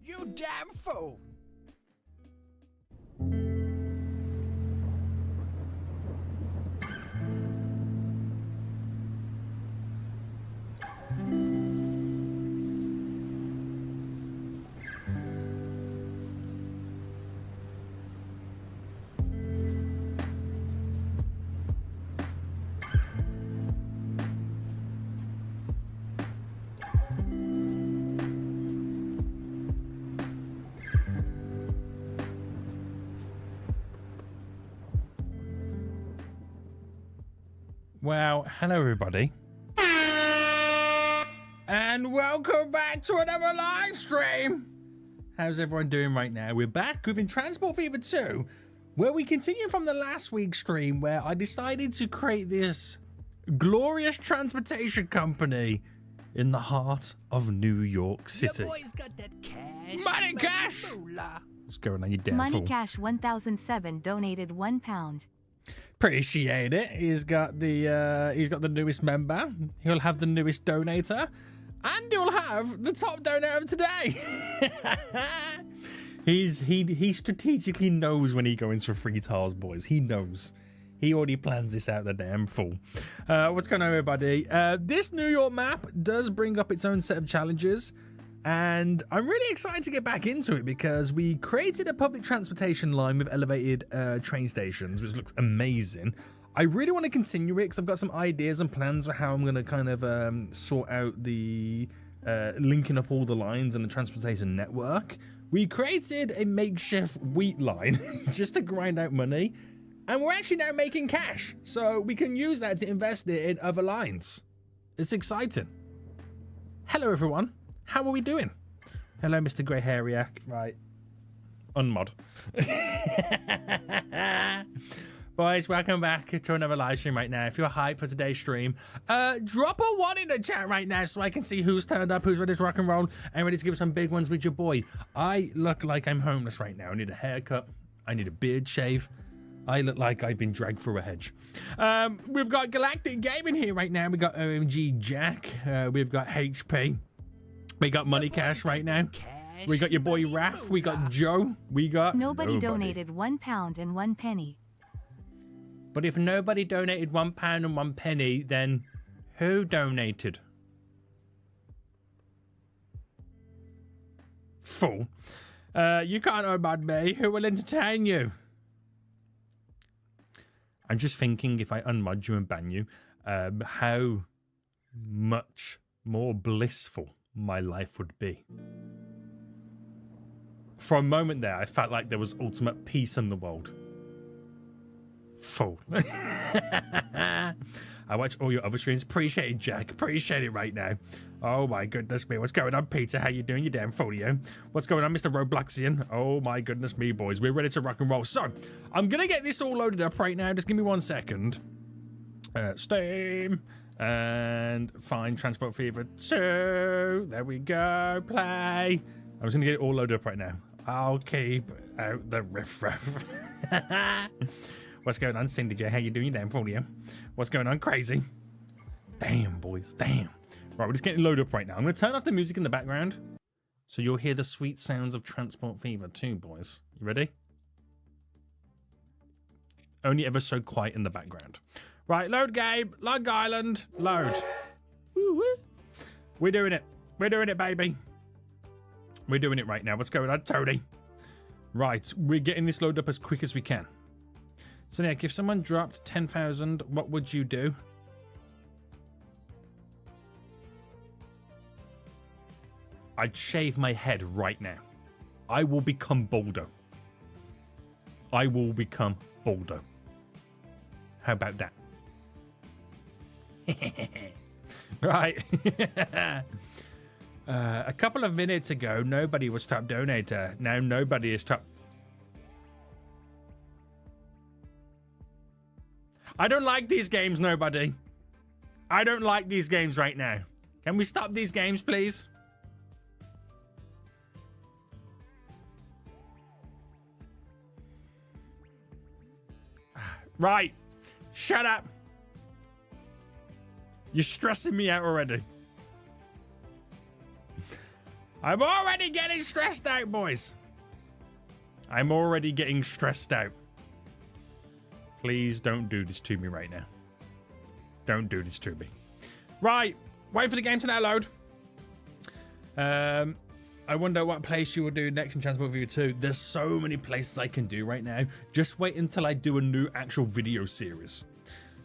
You damn fool! Well, hello everybody. And welcome back to another live stream. How's everyone doing right now? We're back within Transport Fever 2, where we continue from the last week's stream where I decided to create this glorious transportation company in the heart of New York City. Your boy's got that cash. Money cash! Moolah. What's going on, you damn Money fool? Cash 1007 donated £1. Appreciate it. He's got the newest member. He'll have the newest donator, and he'll have the top donator of today. he strategically knows when he goes for free tiles, boys. He knows. He already plans this out, the damn fool. What's going on, everybody? This New York map does bring up its own set of challenges, and I'm really excited to get back into it because we created a public transportation line with elevated train stations, which looks amazing. I really want to continue it because I've got some ideas and plans for how I'm going to kind of sort out the linking up all the lines and the transportation network. We created a makeshift wheat line just to grind out money, and we're actually now making cash, so we can use that to invest it in other lines. It's exciting. Hello, everyone. How are we doing? Hello, Mr. Grey Hairiac. Right. Unmod. Boys, welcome back to another live stream right now. If you're hyped for today's stream, drop a 1 in the chat right now so I can see who's turned up, who's ready to rock and roll, and ready to give some big ones with your boy. I look like I'm homeless right now. I need a haircut. I need a beard shave. I look like I've been dragged through a hedge. We've got Galactic Gaming here right now. We got OMG Jack. We've got HP. We got Money Cash right now. Cash. We got your boy Money Raph. We got moolah. Joe. We got Nobody donated £1 and 1 penny. But if nobody donated £1 and 1 penny, then who donated? Fool. You can't know about me. Who will entertain you? I'm just thinking if I unmod you and ban you, how much more blissful my life would be. For a moment there, I felt like there was ultimate peace in the world. Fool. I watch all your other streams. Appreciate it, Jack. Appreciate it right now. Oh my goodness me. What's going on, Peter? How you doing? You damn fool, you. What's going on, Mr. Robloxian? Oh my goodness me, boys. We're ready to rock and roll. So, I'm going to get this all loaded up right now. Just give me 1 second. Steam. And find Transport Fever 2. There we go. Play. I'm just going to get it all loaded up right now. I'll keep out the riffraff. What's going on, Cindy J? How you doing, you damn fool, you? What's going on, crazy? Damn, boys, damn. Right, we're just getting loaded up right now. I'm going to turn off the music in the background so you'll hear the sweet sounds of Transport Fever 2, boys. You ready? Only ever so quiet in the background. Right, load game, Long Island, load. Woo-woo. We're doing it. We're doing it, baby. We're doing it right now. What's going on, Tony? Right, we're getting this load up as quick as we can. So, Nick, if someone dropped 10,000, what would you do? I'd shave my head right now. I will become Baldo. I will become Baldo. How about that? Right. A couple of minutes ago, nobody was top donator. Now nobody is top. I don't like these games, nobody. I don't like these games right now. Can we stop these games, please? Right. Shut up. You're stressing me out already. I'm already getting stressed out, boys. I'm already getting stressed out. Please don't do this to me right now. Don't do this to me. Right. Wait for the game to now load. I wonder what place you will do next in Transport View 2. There's so many places I can do right now. Just wait until I do a new actual video series.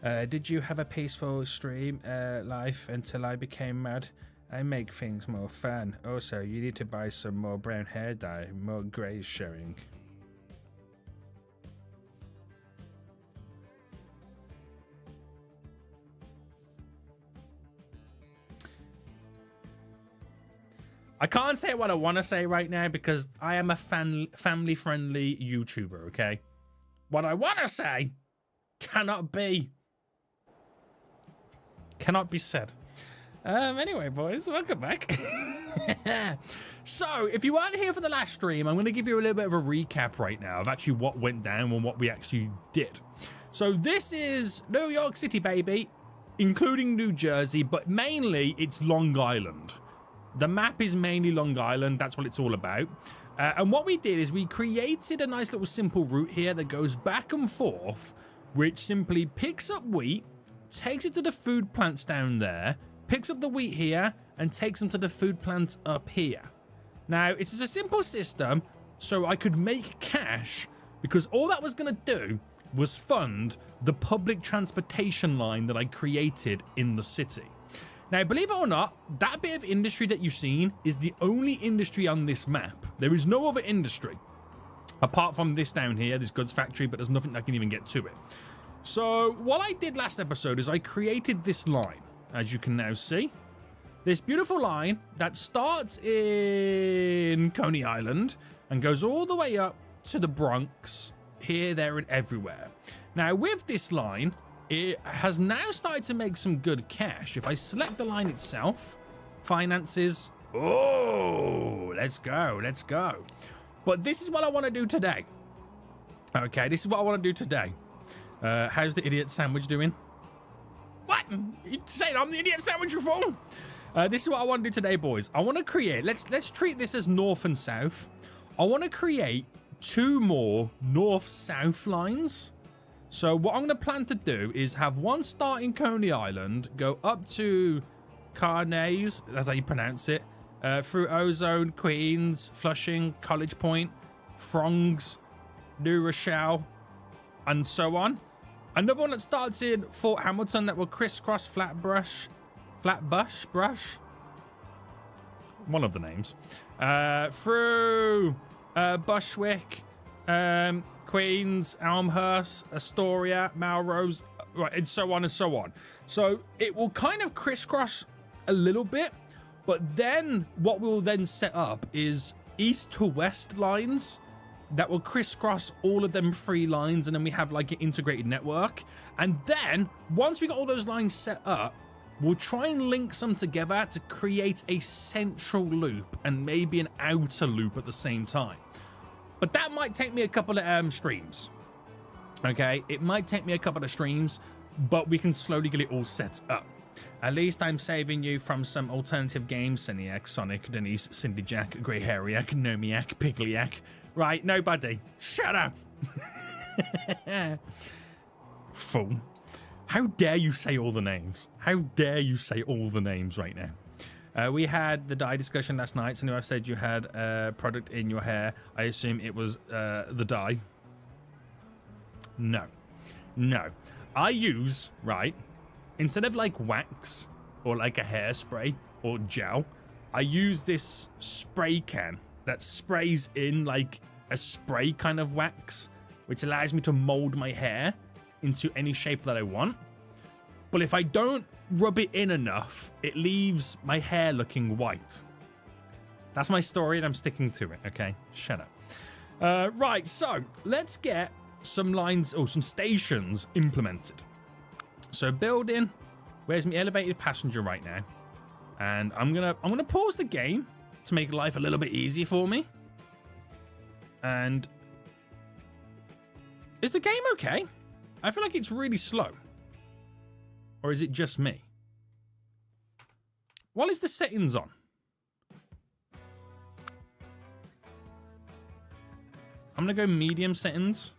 Did you have a peaceful stream life until I became mad? I make things more fun. Also, you need to buy some more brown hair dye. More grays showing. I can't say what I want to say right now because I am a family-friendly YouTuber, okay? What I want to say cannot be said. Anyway, boys, welcome back. So, if you weren't here for the last stream, I'm going to give you a little bit of a recap right now of actually what went down and what we actually did. So, this is New York City, baby, including New Jersey, but mainly it's Long Island. The map is mainly Long Island. That's what it's all about. And what we did is we created a nice little simple route here that goes back and forth, which simply picks up wheat, takes it to the food plants down there, picks up the wheat here, and takes them to the food plants up here. Now, it's just a simple system, so I could make cash, because all that was going to do was fund the public transportation line that I created in the city. Now, believe it or not, that bit of industry that you've seen is the only industry on this map. There is no other industry, apart from this down here, this goods factory, but there's nothing that can even get to it. So, what I did last episode is I created this line, as you can now see. This beautiful line that starts in Coney Island and goes all the way up to the Bronx, here, there, and everywhere. Now, with this line, it has now started to make some good cash. If I select the line itself, finances, oh, let's go, let's go. But this is what I want to do today. Okay, this is what I want to do today. How's the idiot sandwich doing? What? You saying I'm the idiot sandwich, you fool? This is what I want to do today, boys. I want to create, let's treat this as north and south. I want to create 2 more north-south lines. So what I'm going to plan to do is have one start in Coney Island, go up to Carnays, that's how you pronounce it, through Ozone, Queens, Flushing, College Point, Throngs, New Rochelle, and so on. Another one that starts in Fort Hamilton that will crisscross Flatbush, one of the names, through Bushwick, Queens, Elmhurst, Astoria, Melrose, right, and so on and so on. So it will kind of crisscross a little bit, but then what we'll then set up is east to west lines that will crisscross all of them 3 lines, and then we have like an integrated network. And then once we got all those lines set up, we'll try and link some together to create a central loop and maybe an outer loop at the same time. But that might take me a couple of streams. Okay, it might take me a couple of streams, but we can slowly get it all set up. At least I'm saving you from some alternative games. Seniac, Sonic, Denise, Cindy Jack, Grey Harryak, Nomiac, Piglyac. Right, nobody. Shut up. Fool. How dare you say all the names? How dare you say all the names right now? We had the dye discussion last night, so now I've said you had a product in your hair. I assume it was the dye. No. No. I use, right, instead of like wax or like a hairspray or gel, I use this spray can that sprays in like a spray kind of wax, which allows me to mold my hair into any shape that I want. But if I don't rub it in enough, it leaves my hair looking white. That's my story and I'm sticking to it, okay? Shut up. Right, so let's get some lines or some stations implemented. So building, where's my elevated passenger right now? And I'm gonna pause the game to make life a little bit easier for me. And is the game okay? I feel like it's really slow. Or is it just me? What is the settings on? I'm going to go medium settings.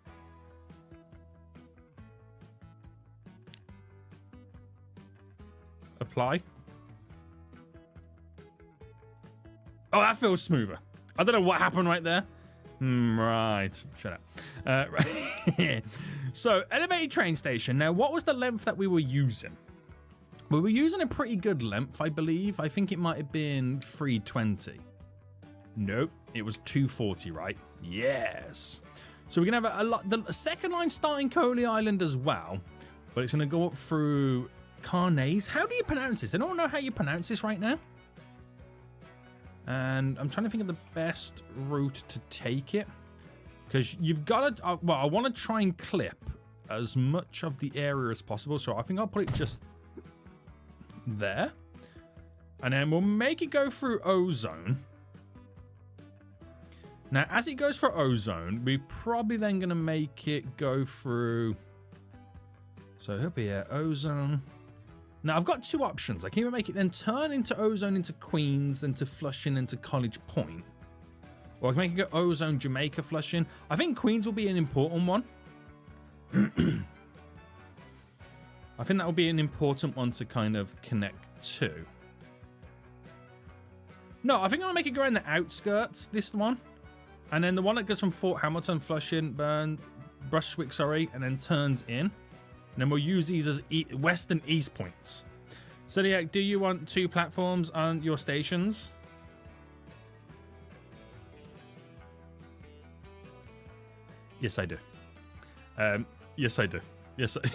Apply. Oh, that feels smoother. I don't know what happened right there. Right. Shut up. Right. So, elevated train station. Now, what was the length that we were using? We were using a pretty good length, I believe. I think it might have been 320. Nope. It was 240, right? Yes. So we're going to have a lot. The second line starting Coley Island as well. But it's going to go up through Carnaze. How do you pronounce this? I don't know how you pronounce this right now. And I'm trying to think of the best route to take it. Because you've got to... well, I want to try and clip as much of the area as possible. So I think I'll put it just there. And then we'll make it go through Ozone. Now, as it goes for Ozone, we're probably then going to make it go through... So he'll be at Ozone... Now, I've got two options. I can either make it then turn into Ozone into Queens, then to Flushing into College Point. Or I can make it go Ozone, Jamaica, Flushing. I think Queens will be an important one. I think that will be an important one to kind of connect to. No, I think I'm going to make it go around the outskirts, this one. And then the one that goes from Fort Hamilton, Flushing, Brunswick, sorry, and then turns in. And then we'll use these as west and east points. Zodiac, do you want 2 platforms on your stations? Yes, I do. Yes, I do. Yes, I...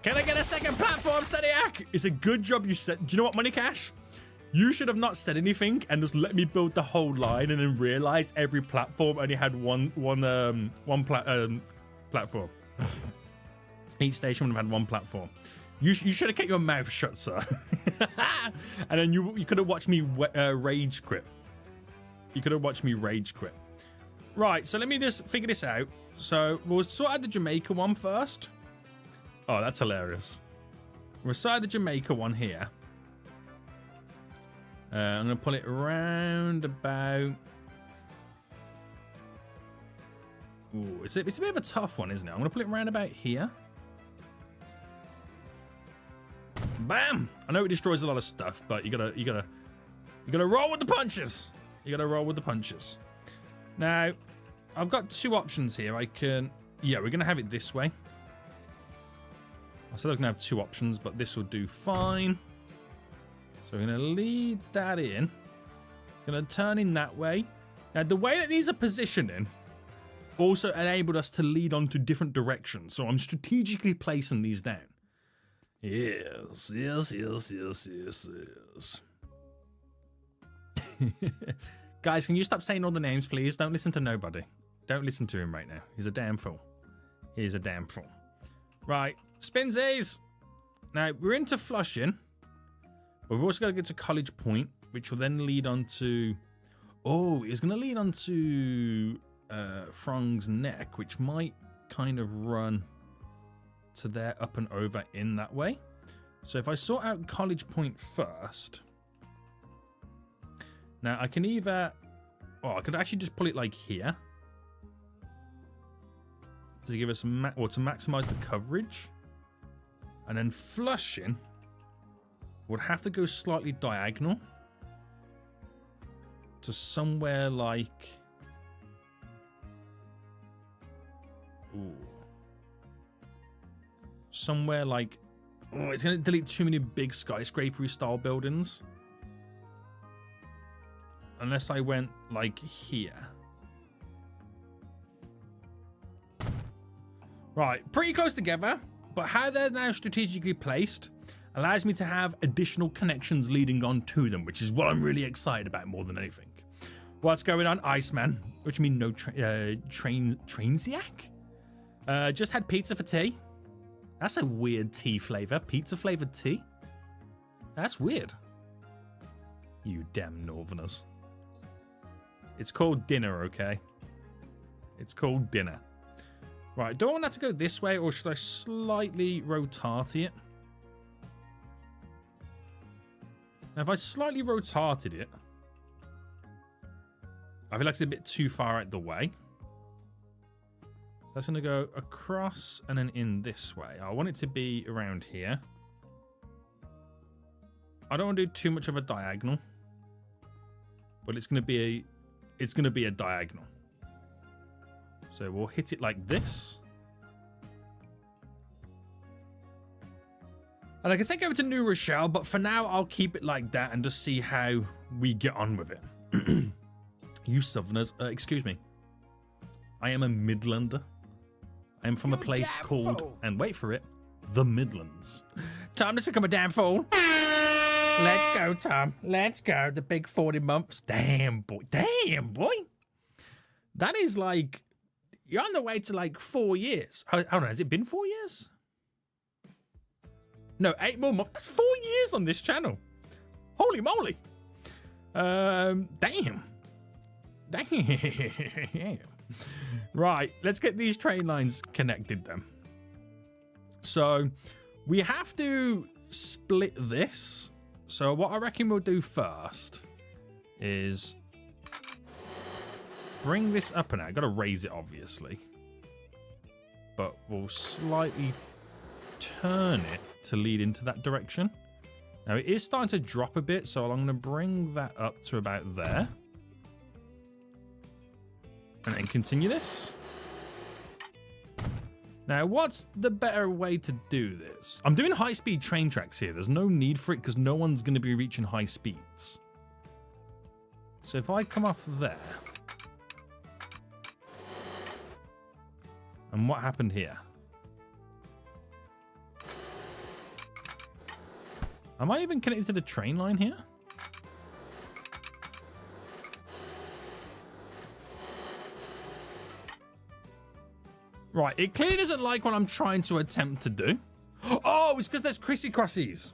Can I get a second platform, Zodiac? It's a good job you said... Do you know what, Money Cash? You should have not said anything and just let me build the whole line and then realize every platform only had one platform. Each station would have had one platform. You should have kept your mouth shut, sir. And then you could have watched me rage quit. You could have watched me rage quit. Right, so let me just figure this out. So we'll sort out the Jamaica one first. Oh, that's hilarious. We'll sort out the Jamaica one here. I'm going to pull it around about... Ooh, it's a bit of a tough one, isn't it? I'm going to put it around about here. Bam! I know it destroys a lot of stuff, but you gotta roll with the punches. You gotta roll with the punches. Now, I've got 2 options here. I can... Yeah, we're going to have it this way. I said I was going to have 2 options, but this will do fine. So we're going to lead that in. It's going to turn in that way. Now, the way that these are positioning also enabled us to lead on to different directions. So I'm strategically placing these down. Yes, yes, yes, yes, yes, yes. Guys, can you stop saying all the names, please? Don't listen to nobody. Don't listen to him right now. He's a damn fool. He's a damn fool. Right, Spinsies. Now, we're into Flushing. We've also got to get to College Point, which will then lead on to... Oh, it's going to lead on to Frong's Neck, which might kind of run to there, up and over in that way. So if I sort out College Point first... Now, I can either... Oh, I could actually just pull it like here. To give us... or to maximize the coverage. And then Flushing would have to go slightly diagonal. To somewhere like... Ooh. Somewhere like... Oh, it's going to delete too many big skyscraper-y style buildings. Unless I went like here. Right, pretty close together. But how they're now strategically placed allows me to have additional connections leading on to them, which is what I'm really excited about more than anything. What's going on, Iceman? Which mean no Trainsiac? Just had pizza for tea. That's a weird tea flavor. Pizza flavored tea? That's weird. You damn Northerners. It's called dinner, okay? It's called dinner. Right, do I want that to go this way, or should I slightly rotati it? Now, if I slightly rotated it, I feel like it's a bit too far out the way. That's going to go across and then in this way. I want it to be around here. I don't want to do too much of a diagonal, but it's going to be a diagonal. So we'll hit it like this. And I can take it over to New Rochelle, but for now I'll keep it like that and just see how we get on with it. You Southerners, excuse me. I am a Midlander. I am from a place called, and wait for it, the Midlands. Tom, let's become a damn fool. Let's go, Tom. Let's go. The big 40 months. Damn, boy. Damn, boy. That is like, you're on the way to like 4 years. Hold on, has it been 4 years? No, 8 more months. That's 4 years on this channel. Holy moly. Damn. Damn. Right, let's get these train lines connected then. So we have to split this. So what I reckon we'll do first is bring this up and out. Got to raise it, obviously. But we'll slightly turn it to lead into that direction. Now it is starting to drop a bit, so I'm going to bring that up to about there. And then continue this. Now, what's the better way to do this? I'm doing high-speed train tracks here. There's no need for it because no one's going to be reaching high speeds. So if I come off there. And what happened here? Am I even connected to the train line here? Right, it clearly doesn't like what I'm trying to attempt to do. Oh, it's because there's Chrissy Crossies.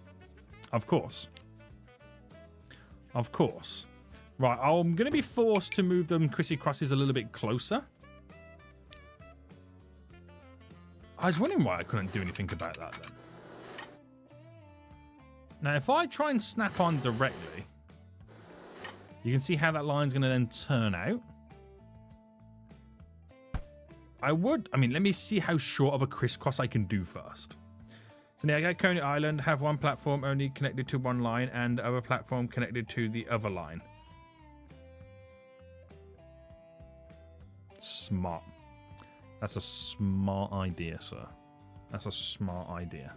Of course. Of course. Right, I'm going to be forced to move them Chrissy Crossies a little bit closer. I was wondering why I couldn't do anything about that then. Now, if I try and snap on directly, you can see how that line's going to then turn out. I mean, let me see how short of a crisscross I can do first. So now I got Coney Island, have one platform only connected to one line and the other platform connected to the other line. Smart. That's a smart idea, sir. That's a smart idea.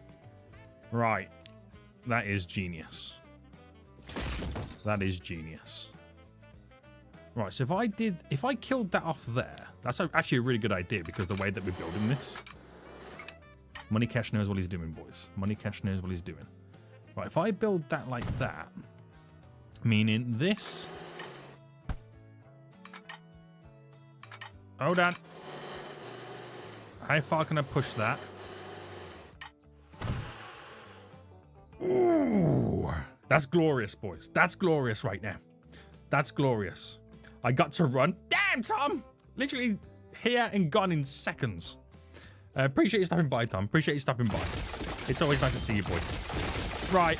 Right. That is genius. That is genius. Right, so if I killed that off there, that's actually a really good idea because the way that we're building this. Money Cash knows what he's doing, boys. Money Cash knows what he's doing. Right, if I build that like that, meaning this. Hold on. How far can I push that? Ooh, that's glorious, boys. That's glorious right now. That's glorious. I got to run. Damn, Tom! Literally here and gone in seconds. Appreciate you stopping by, Tom. Appreciate you stopping by. It's always nice to see you, boy. Right.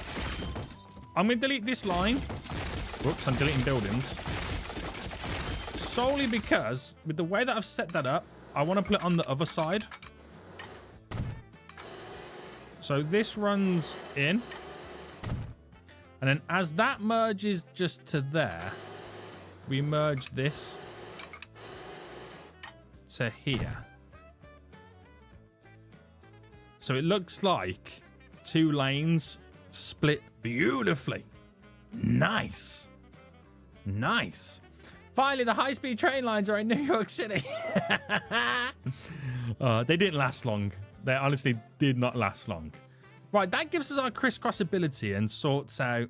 I'm going to delete this line. Whoops, I'm deleting buildings. Solely because, with the way that I've set that up, I want to put it on the other side. So this runs in. And then as that merges just to there, we merge this to here. So it looks like 2 lanes split beautifully. Nice. Nice. Finally, the high-speed train lines are in New York City. They didn't last long. They honestly did not last long. Right, that gives us our crisscross ability and sorts out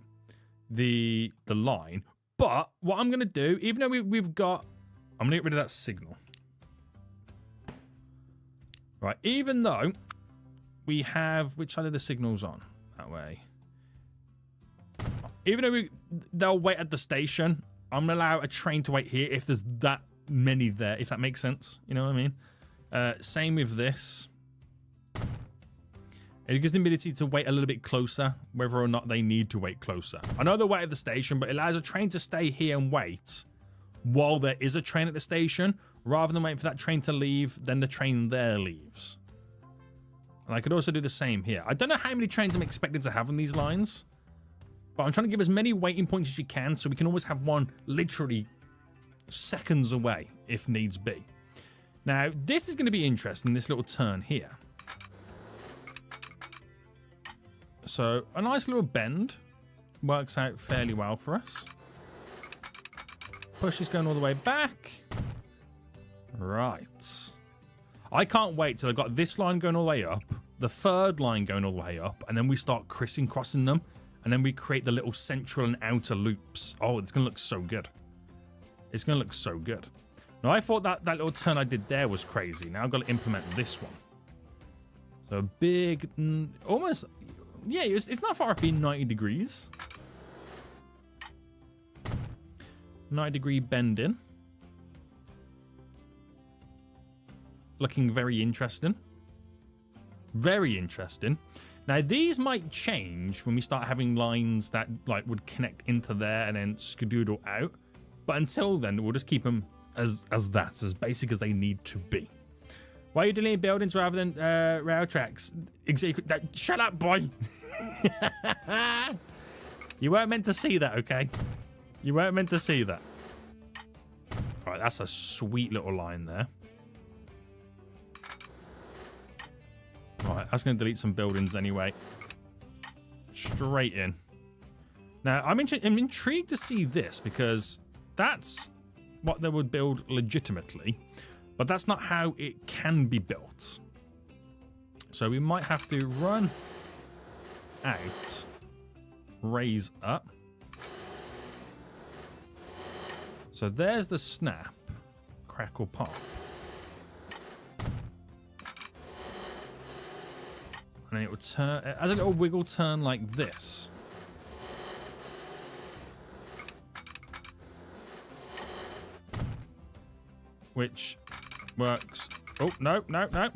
the line. But what I'm going to do, even though we've got... I'm going to get rid of that signal. Right, even though we have... Which side are the signals on? That way. Even though they'll wait at the station, I'm going to allow a train to wait here if there's that many there, if that makes sense. You know what I mean? Same with this. It gives the ability to wait a little bit closer, whether or not they need to wait closer. I know they'll wait at the station, but it allows a train to stay here and wait while there is a train at the station, rather than waiting for that train to leave, then the train there leaves. And I could also do the same here. I don't know how many trains I'm expected to have on these lines, but I'm trying to give as many waiting points as you can so we can always have one literally seconds away if needs be. Now, this is going to be interesting, this little turn here. So, a nice little bend works out fairly well for us. Push is going all the way back. Right. I can't wait till I've got this line going all the way up, the third line going all the way up, and then we start crossing them, and then we create the little central and outer loops. Oh, it's going to look so good. It's going to look so good. Now, I thought that little turn I did there was crazy. Now I've got to implement this one. So a big, almost, yeah, it's not far off being 90 degrees. 90-degree bend in. Looking very interesting. Very interesting. Now, these might change when we start having lines that like would connect into there and then skedoodle out. But until then, we'll just keep them as basic as they need to be. Why are you deleting buildings rather than rail tracks? Shut up, boy. You weren't meant to see that, okay? You weren't meant to see that. All right, that's a sweet little line there. All right, that's going to delete some buildings anyway. Straight in. Now, I'm intrigued to see this because that's what they would build legitimately, but that's not how it can be built. So we might have to run out, raise up. So there's the snap, crackle, pop. And it would turn, as a little wiggle turn like this. Which works. Oh, no, no, no.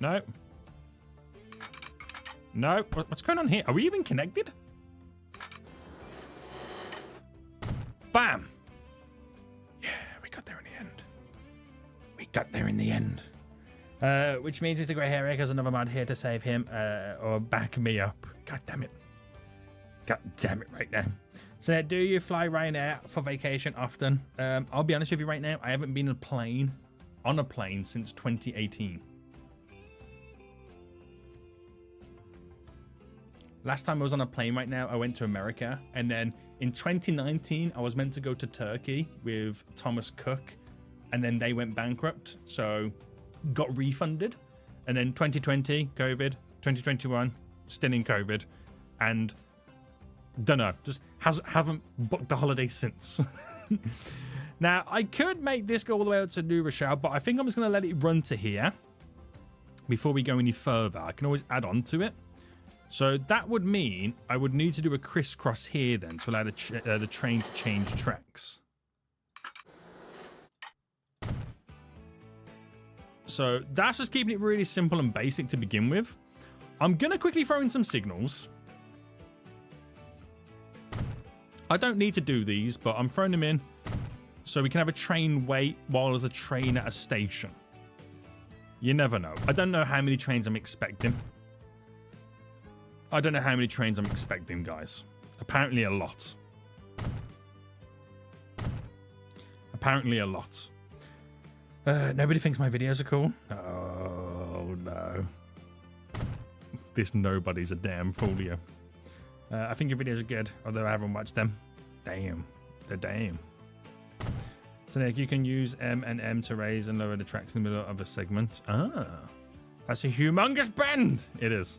No. No. What's going on here? Are we even connected? Bam. Yeah, we got there in the end. We got there in the end. Which means Mr. Grey Hair has another mod here to save him or back me up. God damn it. God damn it right now. So now, do you fly Ryanair for vacation often? I'll be honest with you right now. I haven't been on a plane since 2018. Last time I was on a plane right now, I went to America. And then in 2019, I was meant to go to Turkey with Thomas Cook. And then they went bankrupt. So got refunded. And then 2020, COVID. 2021, still in COVID. And don't know, just haven't booked the holiday since. Now, I could make this go all the way out to New Rochelle, but I think I'm just going to let it run to here before we go any further. I can always add on to it. So that would mean I would need to do a crisscross here then to allow the train to change tracks. So that's just keeping it really simple and basic to begin with. I'm going to quickly throw in some signals. I don't need to do these, but I'm throwing them in so we can have a train wait while there's a train at a station. You never know. I don't know how many trains I'm expecting. I don't know how many trains I'm expecting, guys. Apparently a lot. Apparently a lot. Nobody thinks my videos are cool. Oh, no. This nobody's a damn fool, you. I think your videos are good, although I haven't watched them. Damn. They're damn. So, Nick, you can use M and M to raise and lower the tracks in the middle of a segment. Ah. That's a humongous bend. It is.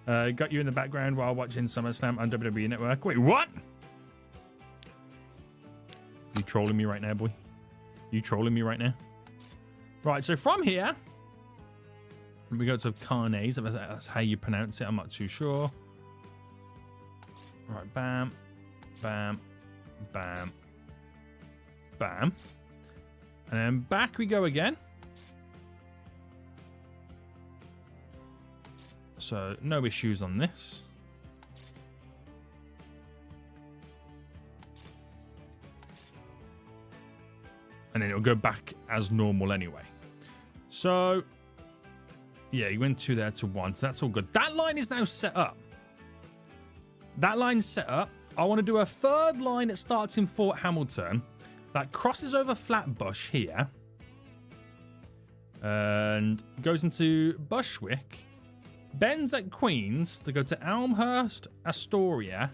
Got you in the background while watching SummerSlam on WWE Network. Wait, what? You trolling me right now, boy? You trolling me right now? Right, so from here, we go to Carnes. That's how you pronounce it. I'm not too sure. Right, bam, bam, bam, bam. And then back we go again. So no issues on this. and then it'll go back as normal anyway. So, yeah, he went 2 there to 1, so that's all good. That line is now set up. That line's set up. I want to do a 3rd line that starts in Fort Hamilton, that crosses over Flatbush here, and goes into Bushwick, bends at Queens to go to Elmhurst, Astoria,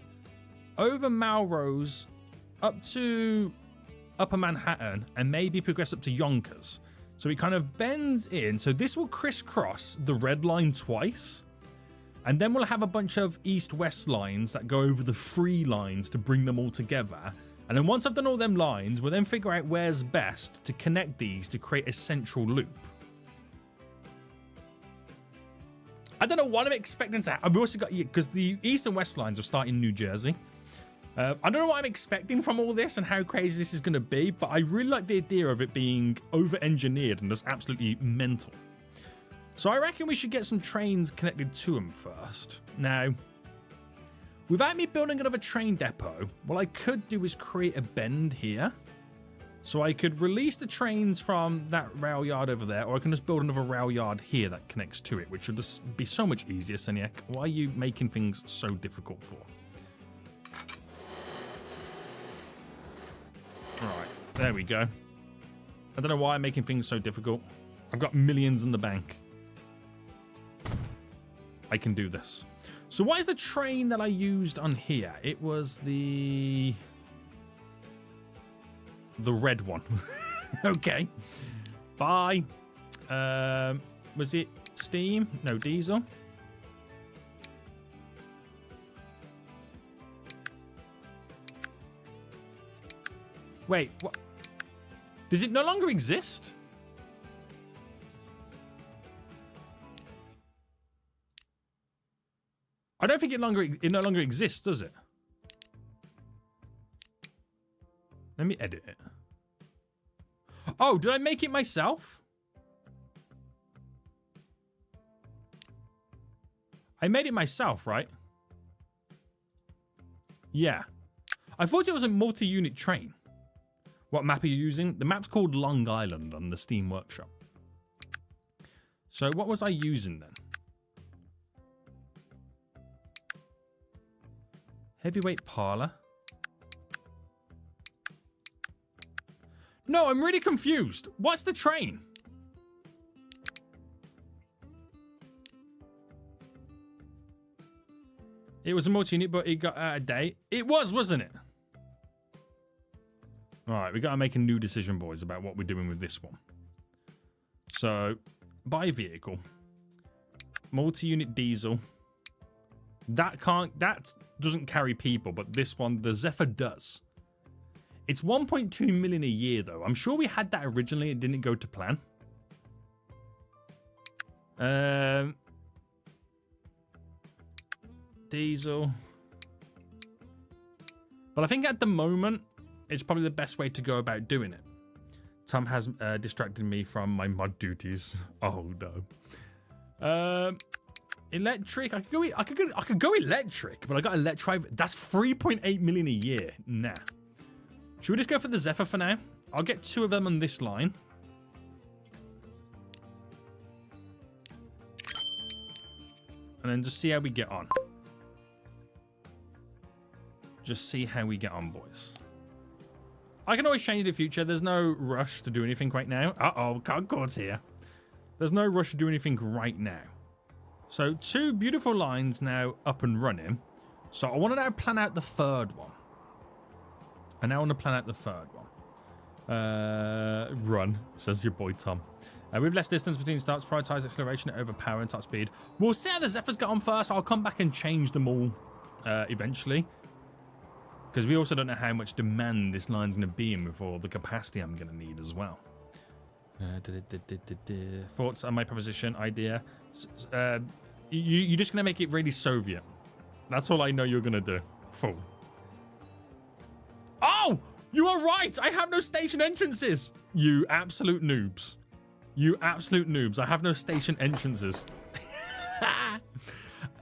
over Melrose, up to Upper Manhattan, and maybe progress up to Yonkers. So it kind of bends in. So this will crisscross the red line twice. And then we'll have a bunch of east-west lines that go over the 3 lines to bring them all together. And then once I've done all them lines, we'll then figure out where's best to connect these to create a central loop. I don't know what I'm expecting to happen. I've also got, because the east and west lines will start in New Jersey. I don't know what I'm expecting from all this and how crazy this is going to be, but I really like the idea of it being over-engineered and just absolutely mental. So I reckon we should get some trains connected to them first. Now, without me building another train depot, what I could do is create a bend here. So I could release the trains from that rail yard over there, or I can just build another rail yard here that connects to it, which would just be so much easier, Seniac. Why are you making things so difficult for? Alright, there we go. I don't know why I'm making things so difficult. I've got millions in the bank. I can do this. So what is the train that I used on here? It was the red one. Okay. Bye. Was it steam? No, diesel. Wait, what? Does it no longer exist? I don't think it no longer exists, does it? Let me edit it. Oh, did I make it myself? I made it myself, right? Yeah. I thought it was a multi-unit train. What map are you using? The map's called Long Island on the Steam Workshop. So what was I using then? Heavyweight parlor. No, I'm really confused. What's the train? It was a multi-unit, but it got out of date. It was, wasn't it? All right, we got to make a new decision, boys, about what we're doing with this one. So, buy vehicle. Multi-unit diesel. That doesn't carry people, but this one, the Zephyr, does. It's 1.2 million a year, though. I'm sure we had that originally. It didn't go to plan. Diesel. But I think at the moment, it's probably the best way to go about doing it. Tom has distracted me from my mod duties. Oh, no. Electric. I could go electric, but I got electric. That's 3.8 million a year. Nah. Should we just go for the Zephyr for now? I'll get 2 of them on this line. And then just see how we get on. Just see how we get on, boys. I can always change in the future. There's no rush to do anything right now. Uh-oh, Concord's here. There's no rush to do anything right now. So 2 beautiful lines now up and running. So I want to now plan out the 3rd one. I now want to plan out the 3rd one. Run, says your boy Tom. With less distance between stops, prioritize acceleration over power and top speed. We'll see how the Zephyrs get on first. I'll come back and change them all eventually. Because we also don't know how much demand this line's going to be in before the capacity I'm going to need as well. Thoughts on my proposition, idea? You're just going to make it really Soviet. That's all I know you're going to do. Fool. Oh! You are right! I have no station entrances! You absolute noobs. You absolute noobs. I have no station entrances.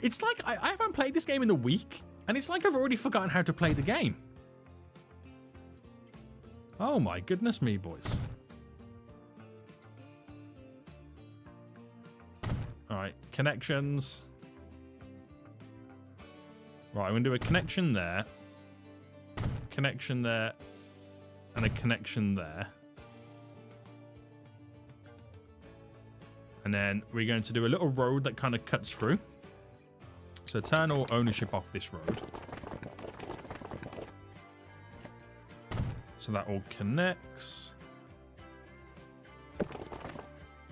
It's like I haven't played this game in a week. And it's like I've already forgotten how to play the game. Oh my goodness me, boys. Right, connections. Right, I'm going to do a connection there, and a connection there. And then we're going to do a little road that kind of cuts through. So turn all ownership off this road. So that all connects.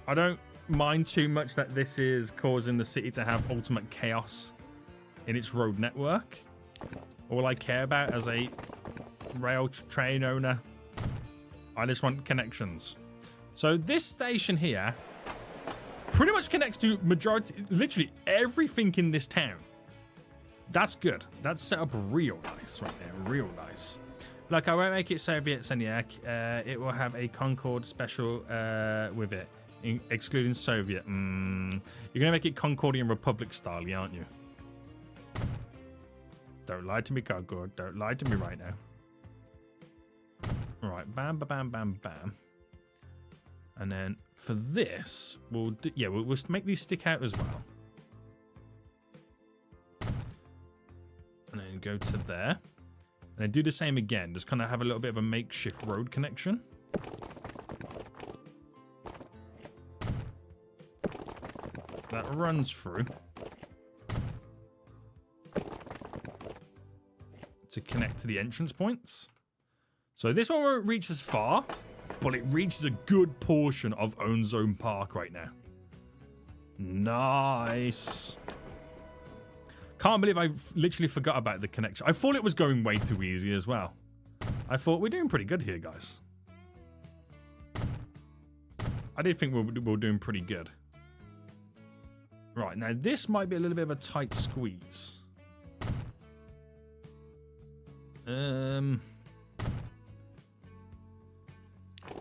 I don't mind too much that this is causing the city to have ultimate chaos in its road network. All I care about as a rail train owner, I just want connections. So this station here pretty much connects to literally everything in this town. That's good. That's set up real nice right there, real nice. Like, I won't make it Soviet Seniac. It will have a Concorde special with it, excluding Soviet. You're going to make it Concordian Republic style, aren't you? Don't lie to me, Concorde. Don't lie to me right now. All right, bam, bam, bam, bam. And then for this, we'll make these stick out as well. And then go to there. And then do the same again. Just kind of have a little bit of a makeshift road connection. That runs through. To connect to the entrance points. So this one won't reach as far, but it reaches a good portion of Own Zone Park right now. Nice. Can't believe I literally forgot about the connection. I thought it was going way too easy as well. I thought we're doing pretty good here, guys. I did think we're doing pretty good. Right, now this might be a little bit of a tight squeeze.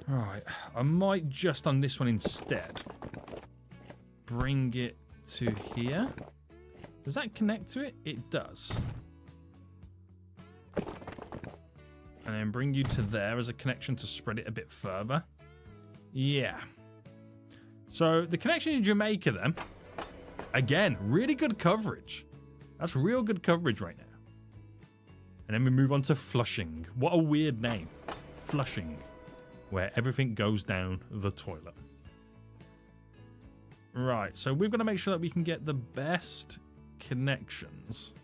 Right, I might just on this one instead bring it to here. Does that connect to it? It does. And then bring you to there as a connection to spread it a bit further. Yeah. So the connection in Jamaica then, again, really good coverage. That's real good coverage right now. And then we move on to Flushing. What a weird name. Flushing. Where everything goes down the toilet. Right, so we've got to make sure that we can get the best connections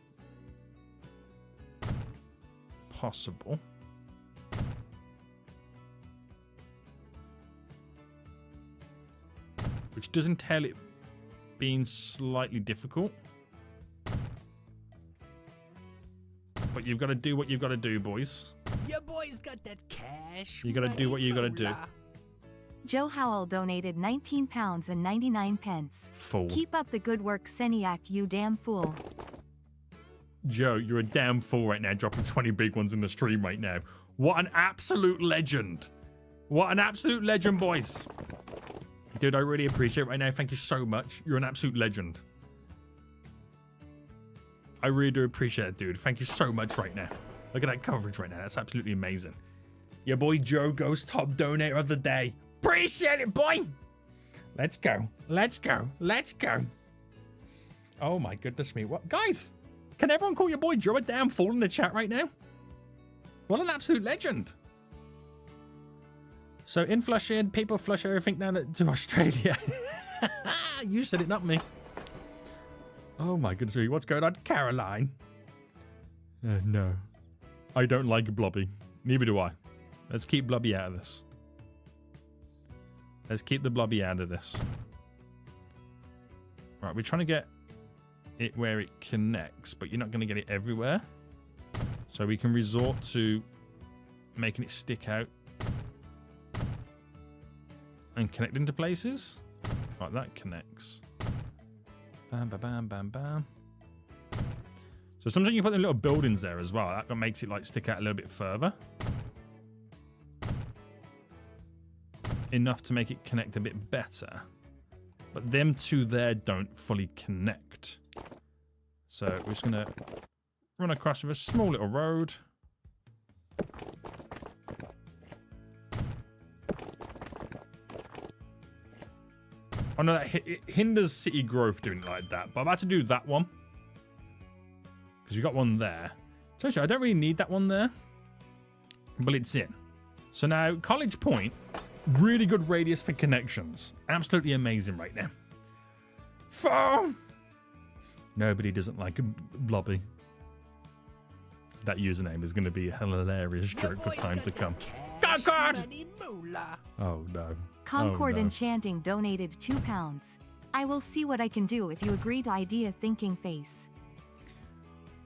possible. Which does entail it being slightly difficult. But you've got to do what you've got to do, boys. Your boy's got that cash. You got to do what you got to do. Joe Howell donated £19.99. Fool. Keep up the good work, Seniac, you damn fool. Joe, you're a damn fool right now, dropping 20 big ones in the stream right now. What an absolute legend. What an absolute legend, boys. Dude, I really appreciate it right now. Thank you so much. You're an absolute legend. I really do appreciate it, dude. Thank you so much right now. Look at that coverage right now. That's absolutely amazing. Your boy Joe goes top donator of the day. Appreciate it, boy. Let's go. Let's go. Let's go. Oh my goodness me. What, guys? Can everyone call your boy Joe a damn fool in the chat right now? What an absolute legend. So in Flushing, people flush everything down to Australia. You said it, not me. Oh my goodness me. What's going on, Caroline? No. I don't like Blobby. Neither do I. Let's keep Blobby out of this. Let's keep the Blobby out of this. Right, we're trying to get it where it connects, but you're not going to get it everywhere. So we can resort to making it stick out and connect into places. Right, that connects. Bam, bam, bam, bam, bam. So sometimes you put the little buildings there as well. That makes it like stick out a little bit further. Enough to make it connect a bit better. But them two there don't fully connect. So we're just going to run across with a small little road. Oh no, it hinders city growth doing it like that. But I'm about to do that one. Because we got one there. So actually, I don't really need that one there. But it's in. So now, College Point, really good radius for connections. Absolutely amazing right now. Phone! Nobody doesn't like a Blobby. That username is going to be a hilarious joke for time to come. Concord! Oh no. Concord Oh, no. Enchanting donated £2. I will see what I can do if you agree to idea thinking face.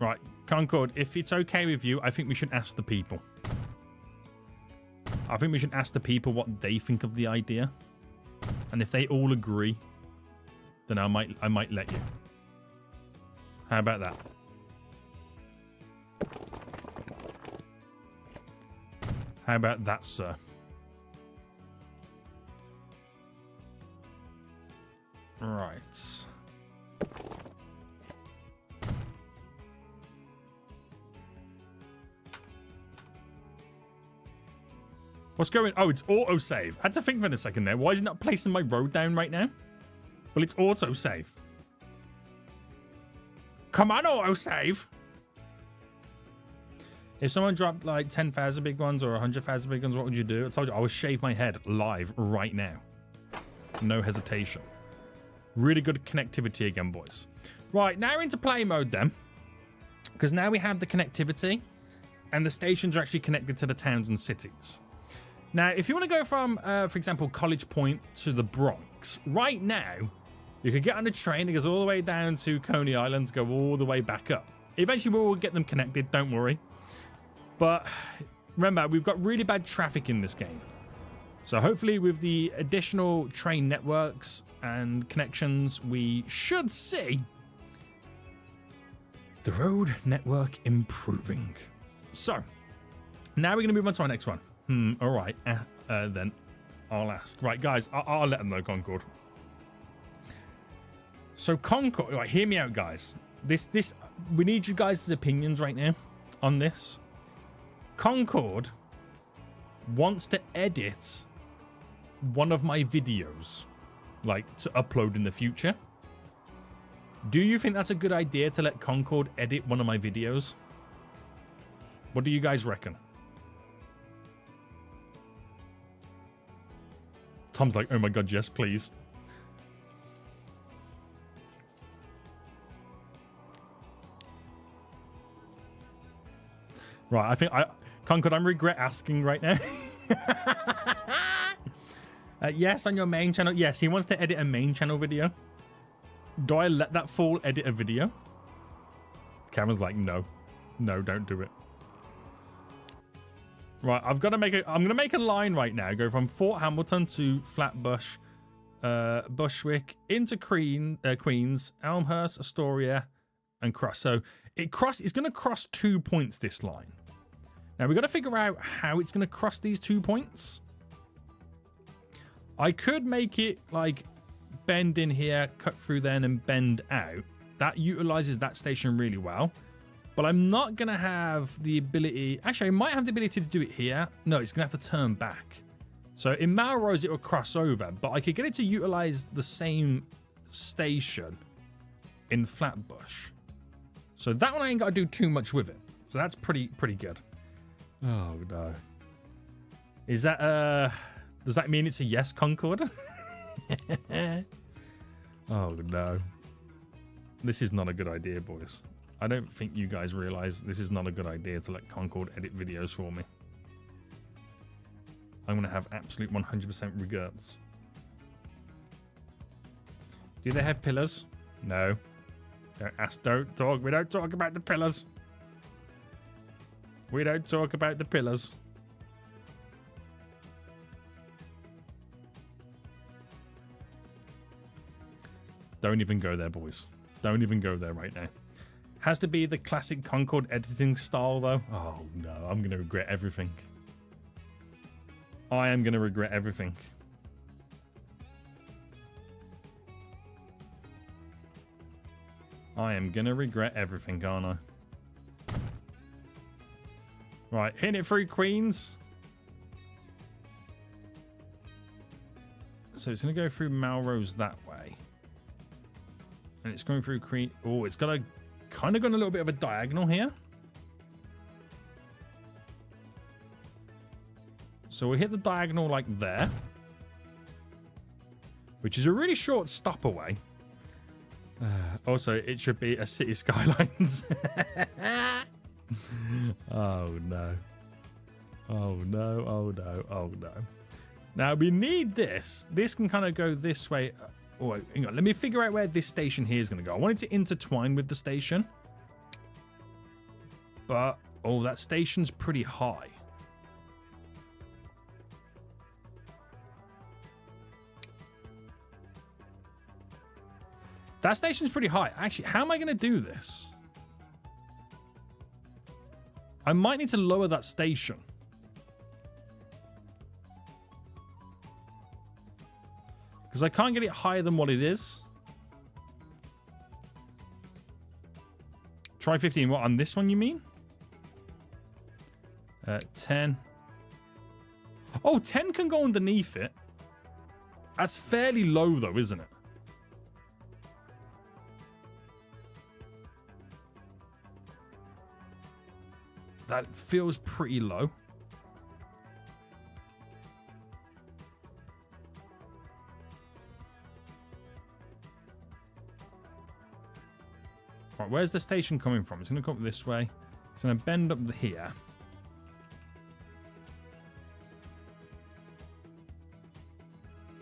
Right, Concord, if it's okay with you, I think we should ask the people. I think we should ask the people what they think of the idea. And if they all agree, then I might let you. How about that? How about that, sir? Right. What's going on? Oh, it's autosave. I had to think for a second there. Why is it not placing my road down right now? Well, it's autosave. Come on, autosave. If someone dropped like 10,000 big ones or 100,000 big ones, what would you do? I told you I would shave my head live right now. No hesitation. Really good connectivity again, boys. Right, now we're into play mode then. Because now we have the connectivity and the stations are actually connected to the towns and cities. Now, if you want to go from, for example, College Point to the Bronx, right now, you could get on a train that goes all the way down to Coney Island, go all the way back up. Eventually, we'll get them connected, don't worry. But remember, we've got really bad traffic in this game. So hopefully with the additional train networks and connections, we should see the road network improving. So now we're going to move on to our next one. All right. Then I'll ask. Right, guys, I'll let them know, Concord. So Concord, right, hear me out, guys. We need you guys' opinions right now on this. Concord wants to edit one of my videos, like to upload in the future. Do you think that's a good idea to let Concord edit one of my videos? What do you guys reckon? Tom's like, oh my god, yes, please. Right, I think Concord, I regret asking right now. Yes, on your main channel. Yes, he wants to edit a main channel video. Do I let that fool edit a video? Cameron's like, no. No, don't do it. Right, I'm going to make a line right now. Go from Fort Hamilton to Flatbush, Bushwick, into Queens, Elmhurst, Astoria, and cross. So it's going to cross 2 points, this line. Now, we've got to figure out how it's going to cross these 2 points. I could make it like bend in here, cut through then, and bend out. That utilizes that station really well. But I'm not going to have the ability... Actually, I might have the ability to do it here. No, it's going to have to turn back. So in Melrose, it will cross over. But I could get it to utilize the same station in Flatbush. So that one I ain't got to do too much with it. So that's pretty good. Oh, no. Is that... Does that mean it's a yes, Concord? Oh, no. This is not a good idea, boys. I don't think you guys realize this is not a good idea to let Concord edit videos for me. I'm going to have absolute 100% regrets. Do they have pillars? No. Don't talk. We don't talk about the pillars. We don't talk about the pillars. Don't even go there, boys. Don't even go there right now. Has to be the classic Concord editing style, though. Oh, no. I'm going to regret everything. I am going to regret everything. I am going to regret everything, aren't I? Right. Hitting it through Queens. So it's going to go through Melrose that way. And it's going through Crete. Oh, it's got a kind of gone a little bit of a diagonal here. So we hit the diagonal like there, which is a really short stop away. Also, it should be a City Skylines. Oh no. Oh no, oh no, oh no. Now we need this. This can kind of go this way. Oh, wait, hang on. Let me figure out where this station here is going to go. I want it to intertwine with the station. But, oh, that station's pretty high. That station's pretty high. Actually, how am I going to do this? I might need to lower that station. Because I can't get it higher than what it is. Try 15. What, on this one you mean? 10. Oh, 10 can go underneath it. That's fairly low though, isn't it? That feels pretty low. Right, where's the station coming from? It's going to come up this way. It's going to bend up here.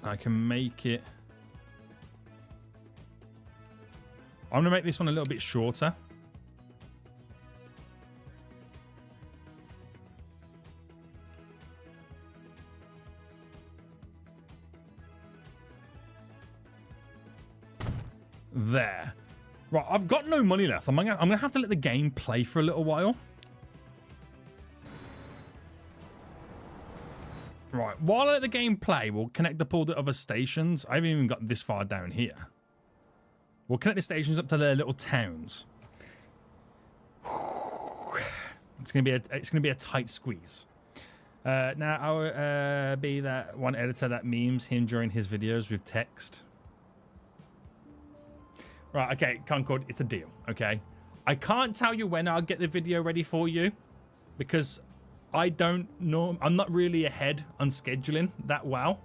I can make it... I'm going to make this one a little bit shorter. There. Right, I've got no money left. I'm gonna have to let the game play for a little while. Right, while I let the game play, we'll connect up all the other stations. I haven't even got this far down here. We'll connect the stations up to their little towns. It's gonna be a tight squeeze. Now I'll be that one editor that memes him during his videos with text. Right, okay, Concord, it's a deal, okay? I can't tell you when I'll get the video ready for you because I don't know. I'm not really ahead on scheduling that well.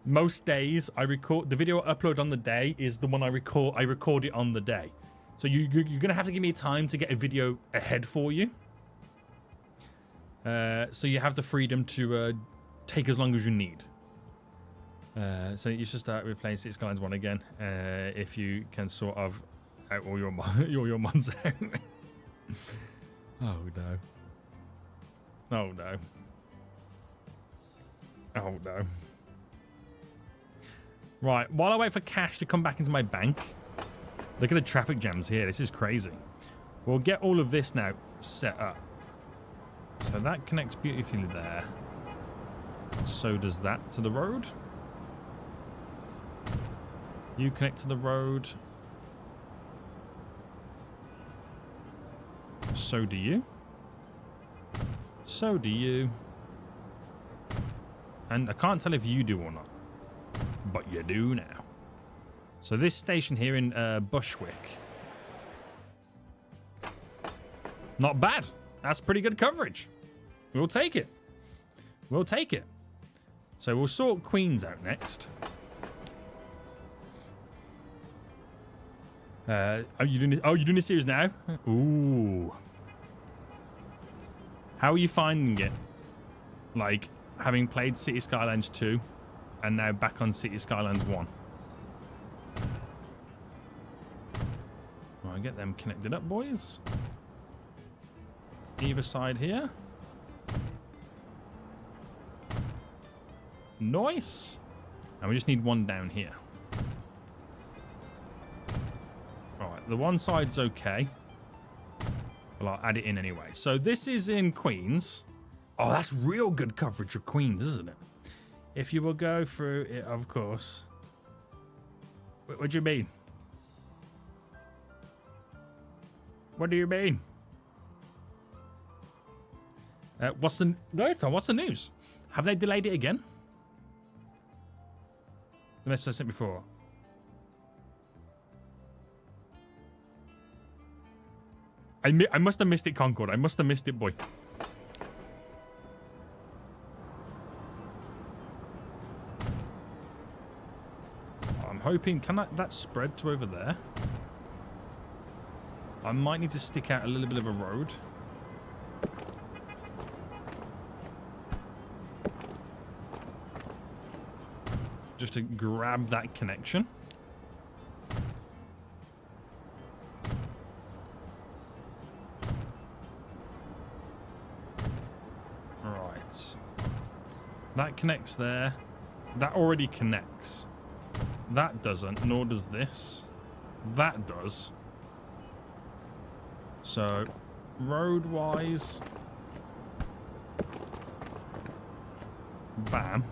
Most days I record the video I upload on the day is the one I record it on the day. So you're going to have to give me time to get a video ahead for you. So you have the freedom to take as long as you need. So you should start with playing City Skylines 1 again if you can sort of out all your mods out. Oh no. Oh no. Oh no. Right, while I wait for cash to come back into my bank, look at the traffic jams here. This is crazy. We'll get all of this now set up. So that connects beautifully there. So does that to the road. You connect to the road. So do you. So do you. And I can't tell if you do or not. But you do now. So this station here in Bushwick. Not bad. That's pretty good coverage. We'll take it. We'll take it. So we'll sort Queens out next. Are you doing this? Oh, you're doing this series now? Ooh. How are you finding it? Like, having played City Skylines 2 and now back on City Skylines 1. Right, get them connected up, boys. Either side here. Nice. And we just need one down here. Alright, the one side's okay. Well, I'll add it in anyway. So this is in Queens. Oh, that's real good coverage of Queens, isn't it? If you will go through it, of course. What do you mean? What do you mean? What's the news? Have they delayed it again? Unless I said before. I must have missed it, Concord. I must have missed it, boy. I'm hoping... Can that spread to over there? I might need to stick out a little bit of a road. Just to grab that connection. Right. That connects there. That already connects. That doesn't, nor does this. That does. So, road-wise... Bam.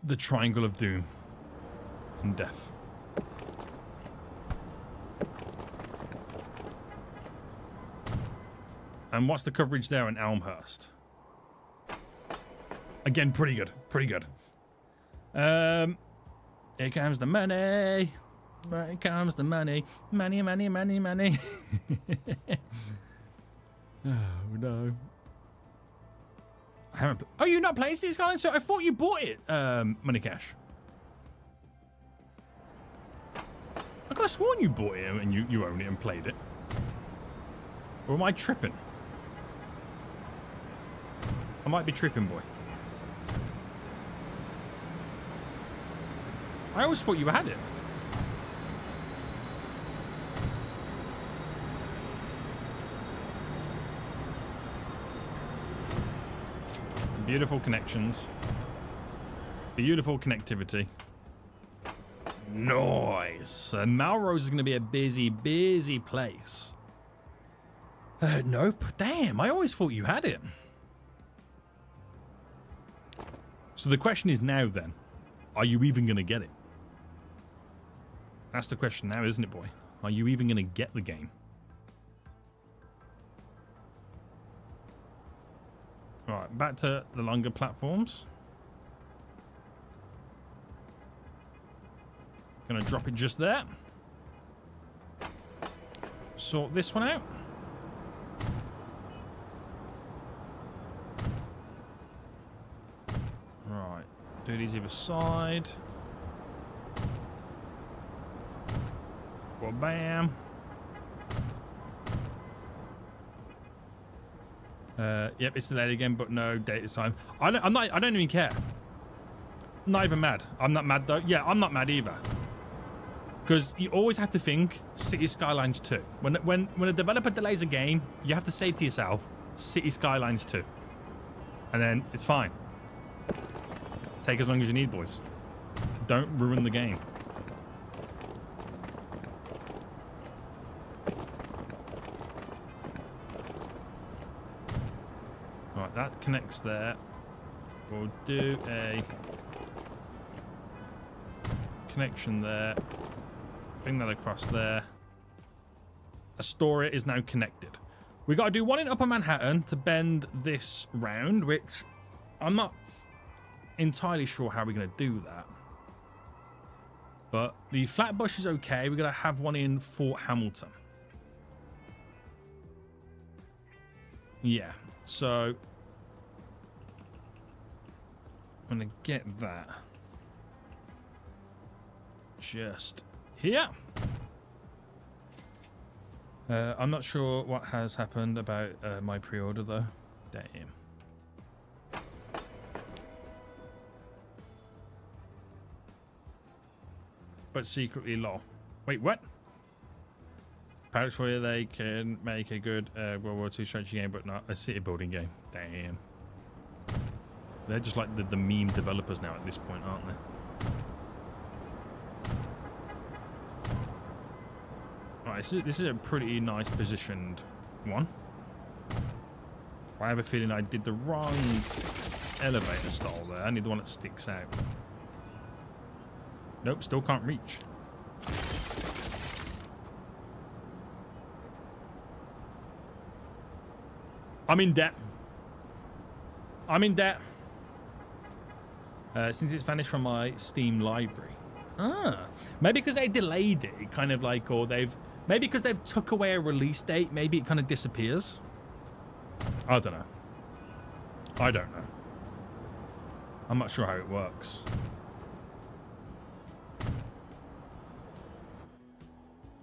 The triangle of doom and death. And what's the coverage there in Elmhurst? Again, pretty good. Pretty good. Here comes the money. Here comes the money. Money, money, money, money. Oh, no. I haven't. Oh, you're not playing City Skylines? So I thought you bought it, Money Cash. I could have sworn you bought it and you own it and played it. Or am I tripping? I might be tripping, boy. I always thought you had it. Beautiful connections. Beautiful connectivity. Nice. Melrose is going to be a busy, busy place. Nope. Damn, I always thought you had it. So the question is now then, are you even going to get it? That's the question now, isn't it, boy? Are you even going to get the game? Right, back to the longer platforms. Gonna drop it just there. Sort this one out. Right, do these either side. Well, bam. Yep, it's delayed again, but no data time. I don't even care. I'm not even mad. I'm not mad though. Yeah, I'm not mad either. Because you always have to think City Skylines 2. When a developer delays a game, you have to say to yourself, City Skylines 2. And then it's fine. Take as long as you need, boys. Don't ruin the game. Right, that connects there. We'll do a connection there. Bring that across there. Astoria is now connected. We got to do one in Upper Manhattan to bend this round, which I'm not entirely sure how we're going to do that. But the Flatbush is okay. We're going to have one in Fort Hamilton. Yeah, so I'm going to get that just here. I'm not sure what has happened about my pre-order though. Damn. But secretly law. Wait, what? Perhaps where they can make a good World War II strategy game, but not a city building game. Damn. They're just like the meme developers now at this point, aren't they? Right, this is a pretty nice positioned one. I have a feeling I did the wrong elevator style there. I need the one that sticks out. Nope, still can't reach. I'm in debt. I'm in debt. Since it's vanished from my Steam library. Ah, maybe because they delayed it, kind of like, or maybe because they've took away a release date, maybe it kind of disappears. I don't know. I don't know. I'm not sure how it works.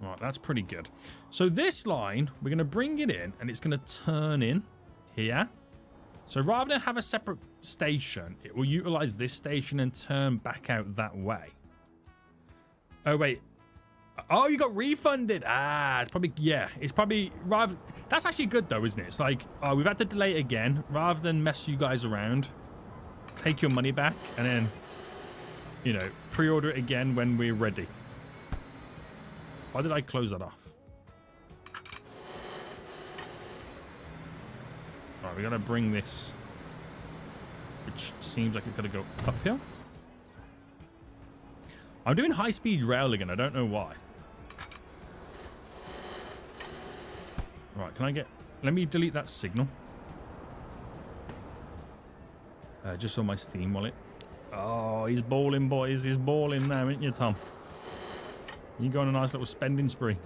Right, that's pretty good. So this line, we're going to bring it in, and it's going to turn in here. So rather than have a separate station, it will utilize this station and turn back out that way. Oh, wait. Oh, you got refunded. Ah, it's probably, yeah, it's probably rather. That's actually good though, isn't it? It's like, oh, we've had to delay it again. Rather than mess you guys around, take your money back and then, you know, pre-order it again when we're ready. Why did I close that off? All right, we gotta bring this, which seems like it's gotta go uphill. I'm doing high-speed rail again. I don't know why. Right, can I get... Let me delete that signal. Just on my Steam wallet. Oh, he's balling, boys. He's balling now, ain't you, Tom? You go on a nice little spending spree.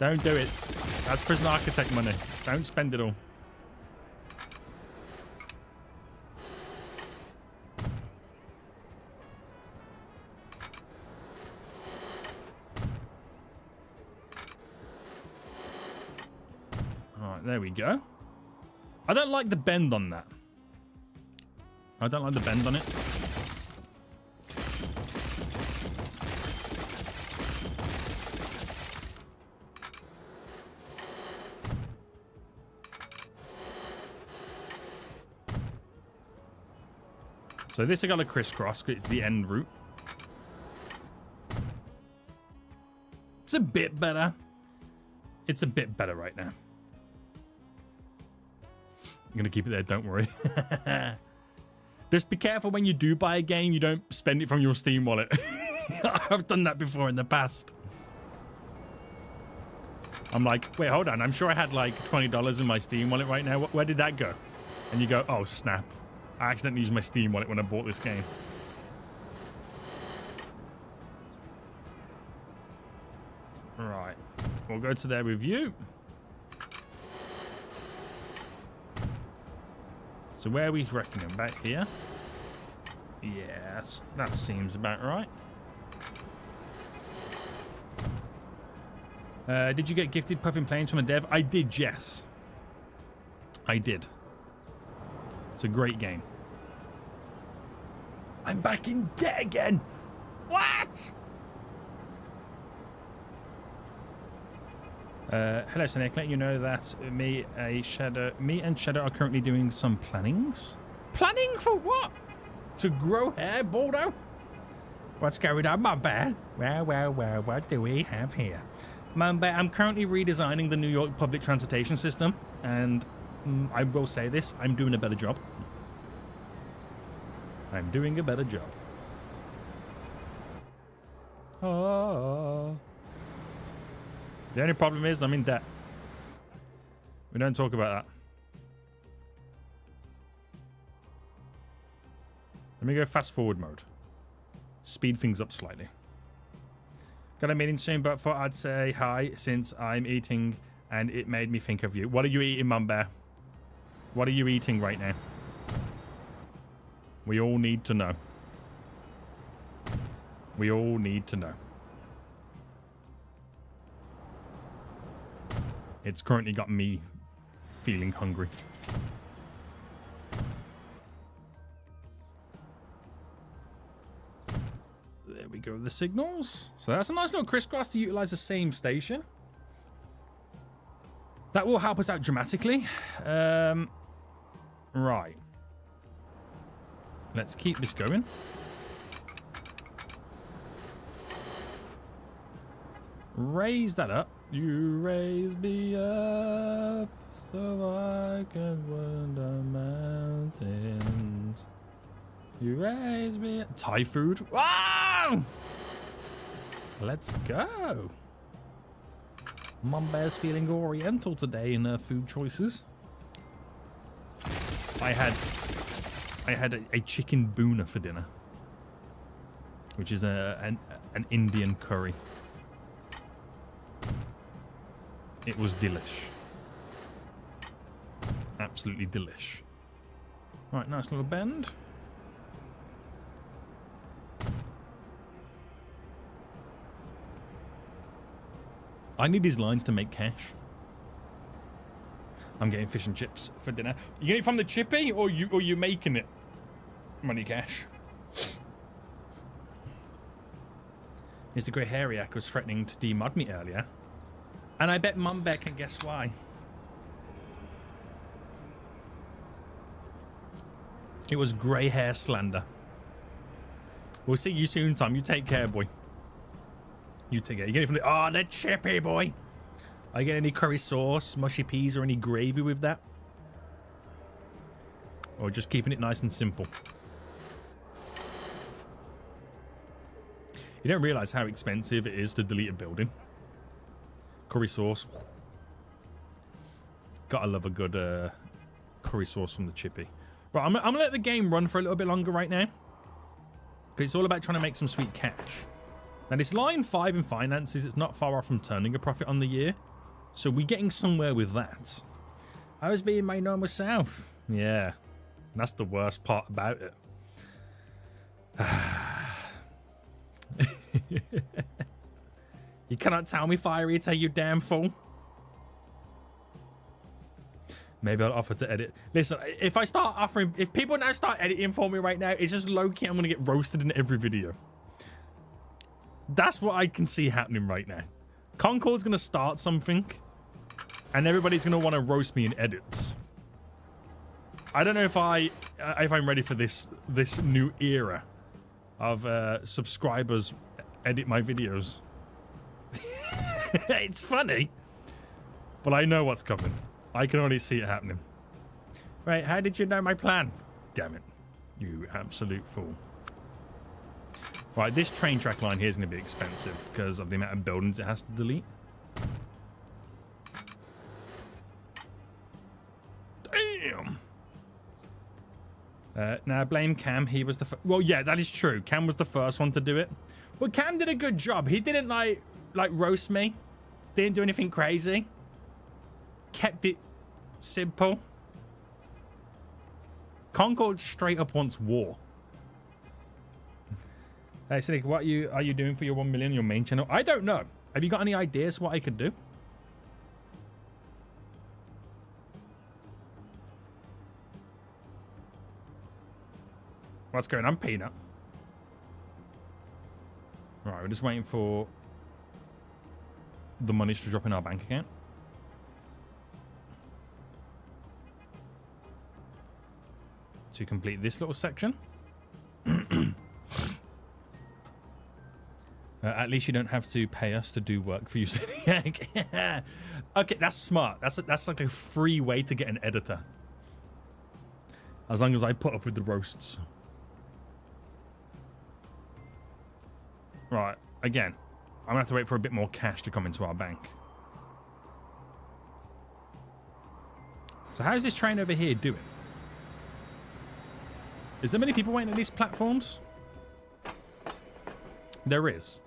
Don't do it. That's prison architect money. Don't spend it all. Alright, there we go. I don't like the bend on that. I don't like the bend on it. So this I got to crisscross because it's the end route. It's a bit better. It's a bit better right now. I'm going to keep it there, don't worry. Just be careful when you do buy a game, you don't spend it from your Steam wallet. I've done that before in the past. I'm like, wait, hold on. I'm sure I had like $20 in my Steam wallet right now. Where did that go? And you go, oh, snap. I accidentally used my Steam wallet when I bought this game. Right. We'll go to their review. So where are we reckoning? Back here? Yes, that seems about right. Did you get gifted Puffin Planes from a dev? I did, yes. I did. It's a great game. I'm back in debt again. What? Hello, Snake. Let you know that me and Shadow are currently doing some plannings. Planning for what? To grow hair, Baldo? What's going on, my bear? Well, what do we have here? My bear, I'm currently redesigning the New York public transportation system, and I will say this, I'm doing a better job. I'm doing a better job. Oh. The only problem is I'm in debt. We don't talk about that. Let me go fast forward mode. Speed things up slightly. Got a meeting soon, but thought I'd say hi since I'm eating and it made me think of you. What are you eating, Mum Bear? What are you eating right now? We all need to know. We all need to know. It's currently got me feeling hungry. There we go, the signals. So that's a nice little crisscross to utilize the same station. That will help us out dramatically. Right. Let's keep this going. Raise that up. You raise me up so I can run the mountains. You raise me up. Thai food. Wow! Let's go. Mum Bear's feeling oriental today in her food choices. I had a chicken boona for dinner, which is an Indian curry. It was delish. Absolutely delish. Right, nice little bend. I need these lines to make cash. I'm getting fish and chips for dinner. You get it from the chippy, or you making it? Money cash. Mr. Grey Hairiac was threatening to demod me earlier, and I bet Mum Bear can guess why. It was grey hair slander. We'll see you soon, Tom. You take care, boy. You take care. You get it from the... Oh, the chippy, boy. Are you getting any curry sauce, mushy peas, or any gravy with that? Or just keeping it nice and simple? You don't realise how expensive it is to delete a building. Curry sauce. Gotta love a good curry sauce from the chippy. Right, I'm gonna let the game run for a little bit longer right now, because it's all about trying to make some sweet cash. Now, this line 5 in finances, it's not far off from turning a profit on the year, so we're getting somewhere with that. I was being my normal self. Yeah, that's the worst part about it. You cannot tell me, Fiery, tell you damn fool. Maybe I'll offer to edit. Listen, if I start offering... If people now start editing for me right now, it's just low-key I'm going to get roasted in every video. That's what I can see happening right now. Concord's going to start something, and everybody's going to want to roast me in edits. I don't know if I'm ready for this new era of subscribers edit my videos. It's funny, but I know what's coming. I can already see it happening. Right, how did you know my plan? Damn it, you absolute fool. Right, this train track line here is going to be expensive because of the amount of buildings it has to delete. Damn. Now, blame Cam. He was the... Well, yeah, that is true. Cam was the first one to do it. Well, Cam did a good job. He didn't, like roast me. Didn't do anything crazy. Kept it simple. Concord straight up wants war. Hey, Cynic, what are you doing for your 1 million, your main channel? I don't know. Have you got any ideas what I could do? What's going on, Peanut? Right, we're just waiting for the money to drop in our bank account. To complete this little section. At least you don't have to pay us to do work for you. Okay, that's smart. That's like a free way to get an editor. As long as I put up with the roasts. Right, again, I'm gonna have to wait for a bit more cash to come into our bank. So how's this train over here doing? Is there many people waiting at these platforms? There is.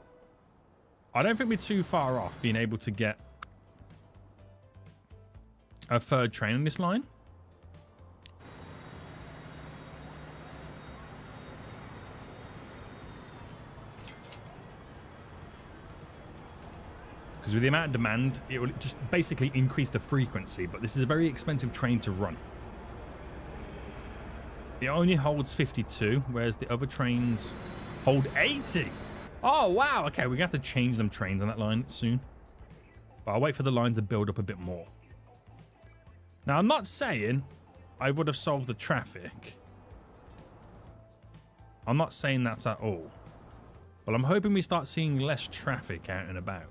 I don't think we're too far off being able to get a third train on this line. Because with the amount of demand, it will just basically increase the frequency, but this is a very expensive train to run. It only holds 52, whereas the other trains hold 80. Oh, wow. Okay, we're going to have to change them trains on that line soon. But I'll wait for the line to build up a bit more. Now, I'm not saying I would have solved the traffic. I'm not saying that at all. But I'm hoping we start seeing less traffic out and about.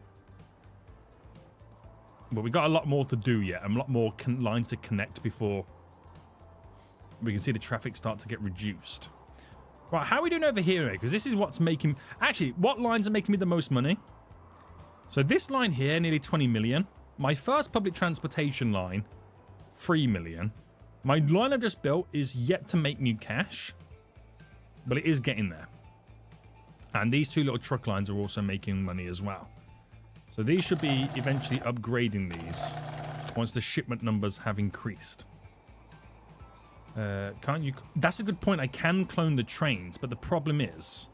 But we've got a lot more to do yet, and a lot more lines to connect before we can see the traffic start to get reduced. Right, how are we doing over here? Because this is what's making... Actually, what lines are making me the most money? So this line here, nearly 20 million. My first public transportation line, 3 million. My line I've just built is yet to make new cash, but it is getting there. And these two little truck lines are also making money as well. So these should be eventually upgrading these once the shipment numbers have increased. Can't you? That's a good point. I can clone the trains, but the problem is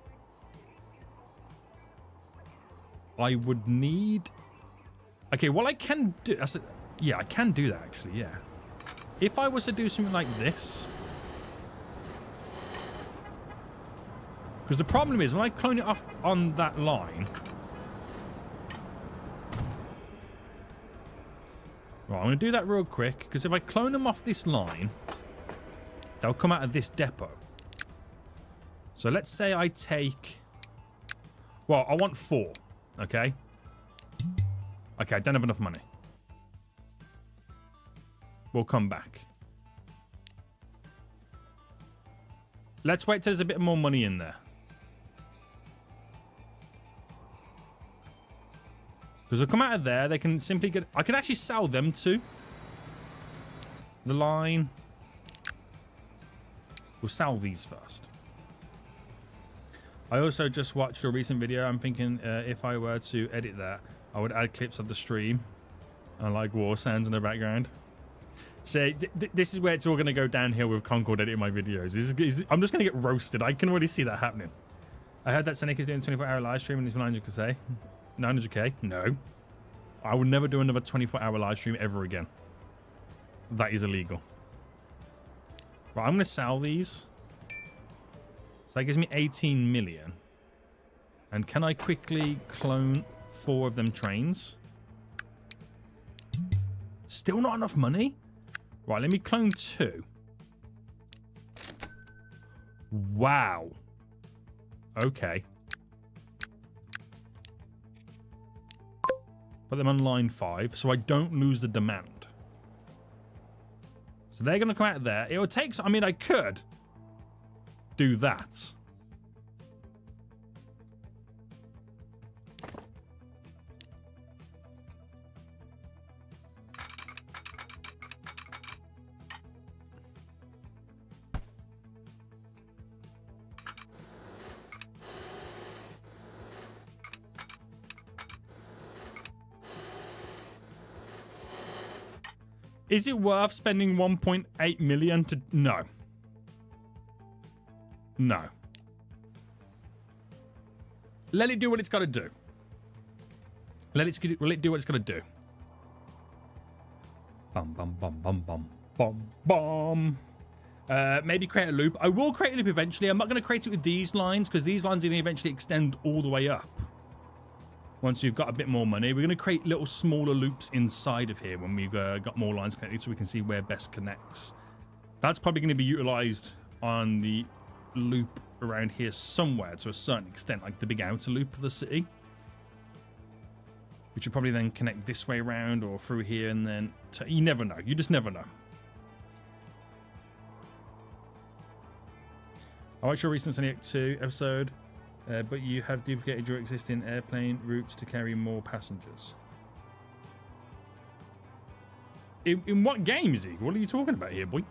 I would need... Okay, well, I can do... Yeah, I can do that, actually, yeah. If I was to do something like this... Because the problem is, when I clone it off on that line... Right, I'm going to do that real quick, because if I clone them off this line, they'll come out of this depot. So let's say I take... Well, I want 4, okay? Okay, I don't have enough money. We'll come back. Let's wait till there's a bit more money in there. Because they'll come out of there, they can simply get... I can actually sell them too. The line. We'll sell these first. I also just watched a recent video. I'm thinking if I were to edit that, I would add clips of the stream. I like war sounds in the background. So this is where it's all going to go downhill with Concord editing my videos. I'm just going to get roasted. I can already see that happening. I heard that Seneca is doing a 24-hour live stream and he's 900k. 900k? No. I would never do another 24-hour live stream ever again. That is illegal. Right, I'm going to sell these. So that gives me 18 million. And can I quickly clone 4 of them trains? Still not enough money? Right, let me clone 2. Wow. Okay. Put them on line 5 so I don't lose the demand. So they're going to come out of there. It would take... I mean, I could do that. Is it worth spending 1.8 million to... No. No. Let it do what it's got to do. Let it do what it's got to do. Bum, bum, bum, bum, bum, bum, bum. Maybe create a loop. I will create a loop eventually. I'm not going to create it with these lines because these lines are going to eventually extend all the way up. Once we've got a bit more money, we're going to create little smaller loops inside of here when we've got more lines connected so we can see where best connects. That's probably going to be utilized on the loop around here somewhere to a certain extent, like the big outer loop of the city. Which will probably then connect this way around or through here and then... You never know. You just never know. I watched your recent Sonic 2 episode. But you have duplicated your existing airplane routes to carry more passengers. In what game is he? What are you talking about here, boy?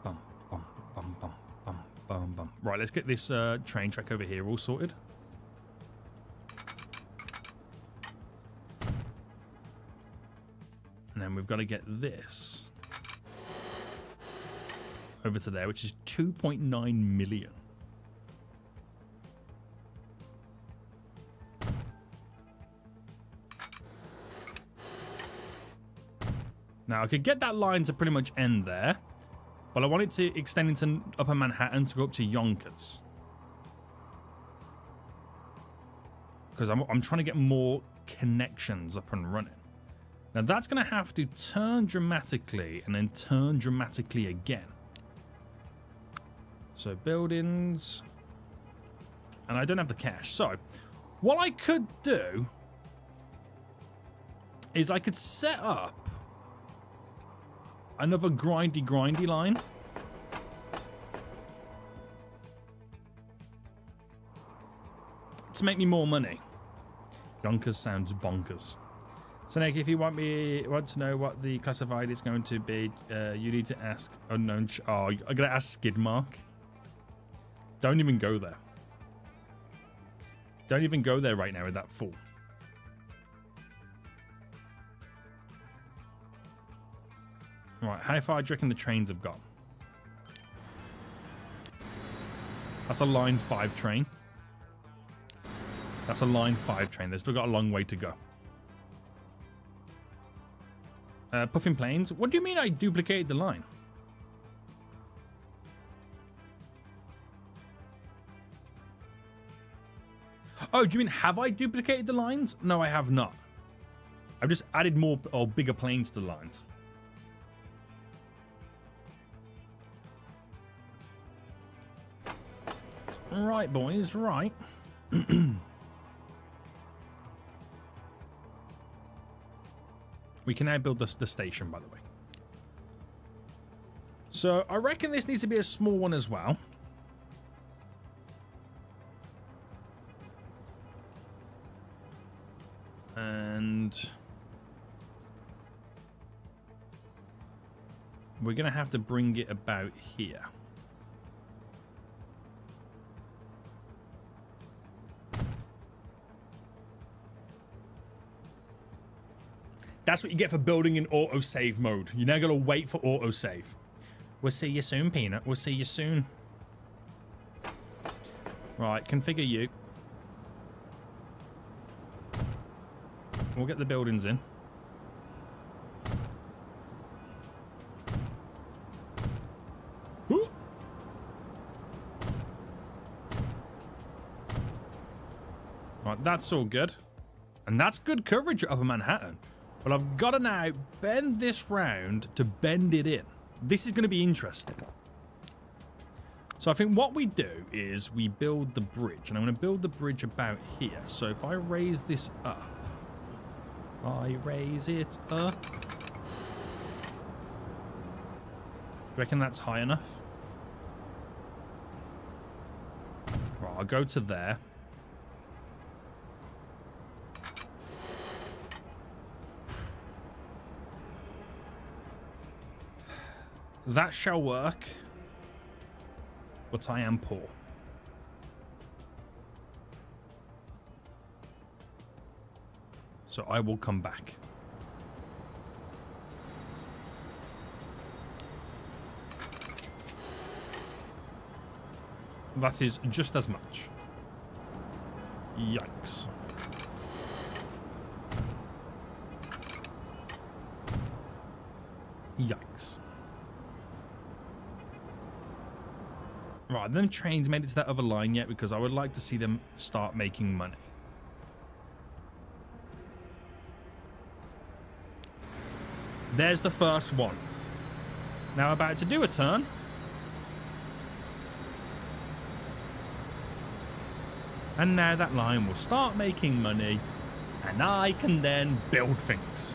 Bum, bum, bum, bum, bum, bum, bum. Right, let's get this train track over here all sorted. And then we've got to get this over to there, which is 2.9 million. Now, I could get that line to pretty much end there, but I want it to extend into Upper Manhattan to go up to Yonkers. Because I'm trying to get more connections up and running. Now, that's going to have to turn dramatically and then turn dramatically again. So buildings, and I don't have the cash. So what I could do is I could set up another grindy line. to make me more money. Yonkers sounds bonkers. So, Nick, if you want to know what the classified is going to be, you need to ask unknown. Oh, I'm gonna ask Skidmark. Don't even go there. Don't even go there right now with that fool. Right, how far do you reckon the trains have gone? That's a line 5 train. That's a line 5 train. They've still got a long way to go. Puffin Plains. What do you mean I duplicated the line? Oh, do you mean have I duplicated the lines? No, I have not. I've just added more or bigger planes to the lines. Right, boys, right. We can now build the station, by the way. So I reckon this needs to be a small one as well. And we're going to have to bring it about here. That's what you get for building in autosave mode. You're now going to wait for autosave. We'll see you soon, Peanut. We'll see you soon. Right, configure you. We'll get the buildings in. Woo. Right, that's all good. And that's good coverage of Manhattan. But I've got to now bend this round to bend it in. This is going to be interesting. So I think what we do is we build the bridge. And I'm going to build the bridge about here. So if I raise this up. I raise it up. Do you reckon that's high enough? Right, I'll go to there. That shall work, but I am poor. So I will come back. That is just as much. Yikes. Yikes. Right, them trains made it to that other line yet because I would like to see them start making money. There's the first one. Now about to do a turn. And now that line will start making money and I can then build things.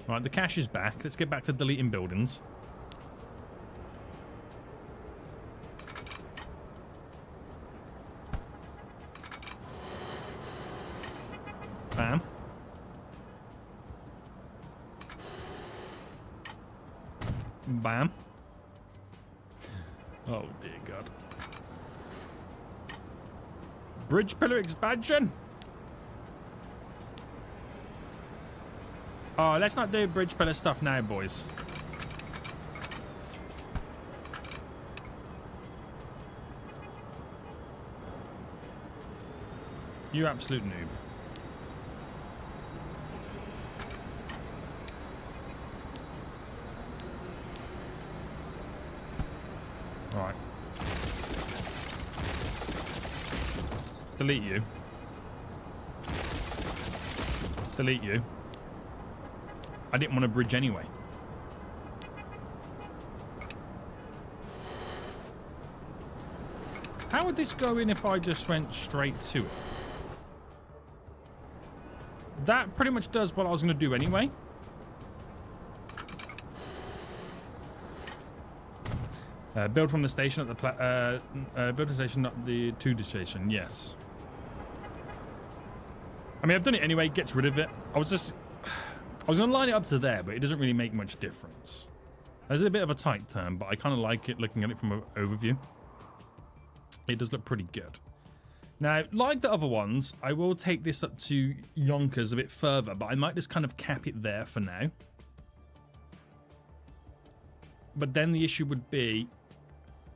Right, the cash is back. Let's get back to deleting buildings. Bam. Bam. Oh dear God. Bridge pillar expansion. Oh, let's not do bridge pillar stuff now, boys. You absolute noob. All right. Delete you. Delete you. I didn't want a bridge anyway. How would this go in if I just went straight to it? That pretty much does what I was going to do anyway. Build from the station at the build the station at the to the station. Yes. I mean, I've done it anyway. Gets rid of it. I was gonna line it up to there, but it doesn't really make much difference. There's a bit of a tight turn, but I kind of like it looking at it from an overview. It does look pretty good. Now, like the other ones, I will take this up to Yonkers a bit further, but I might just kind of cap it there for now. But then the issue would be...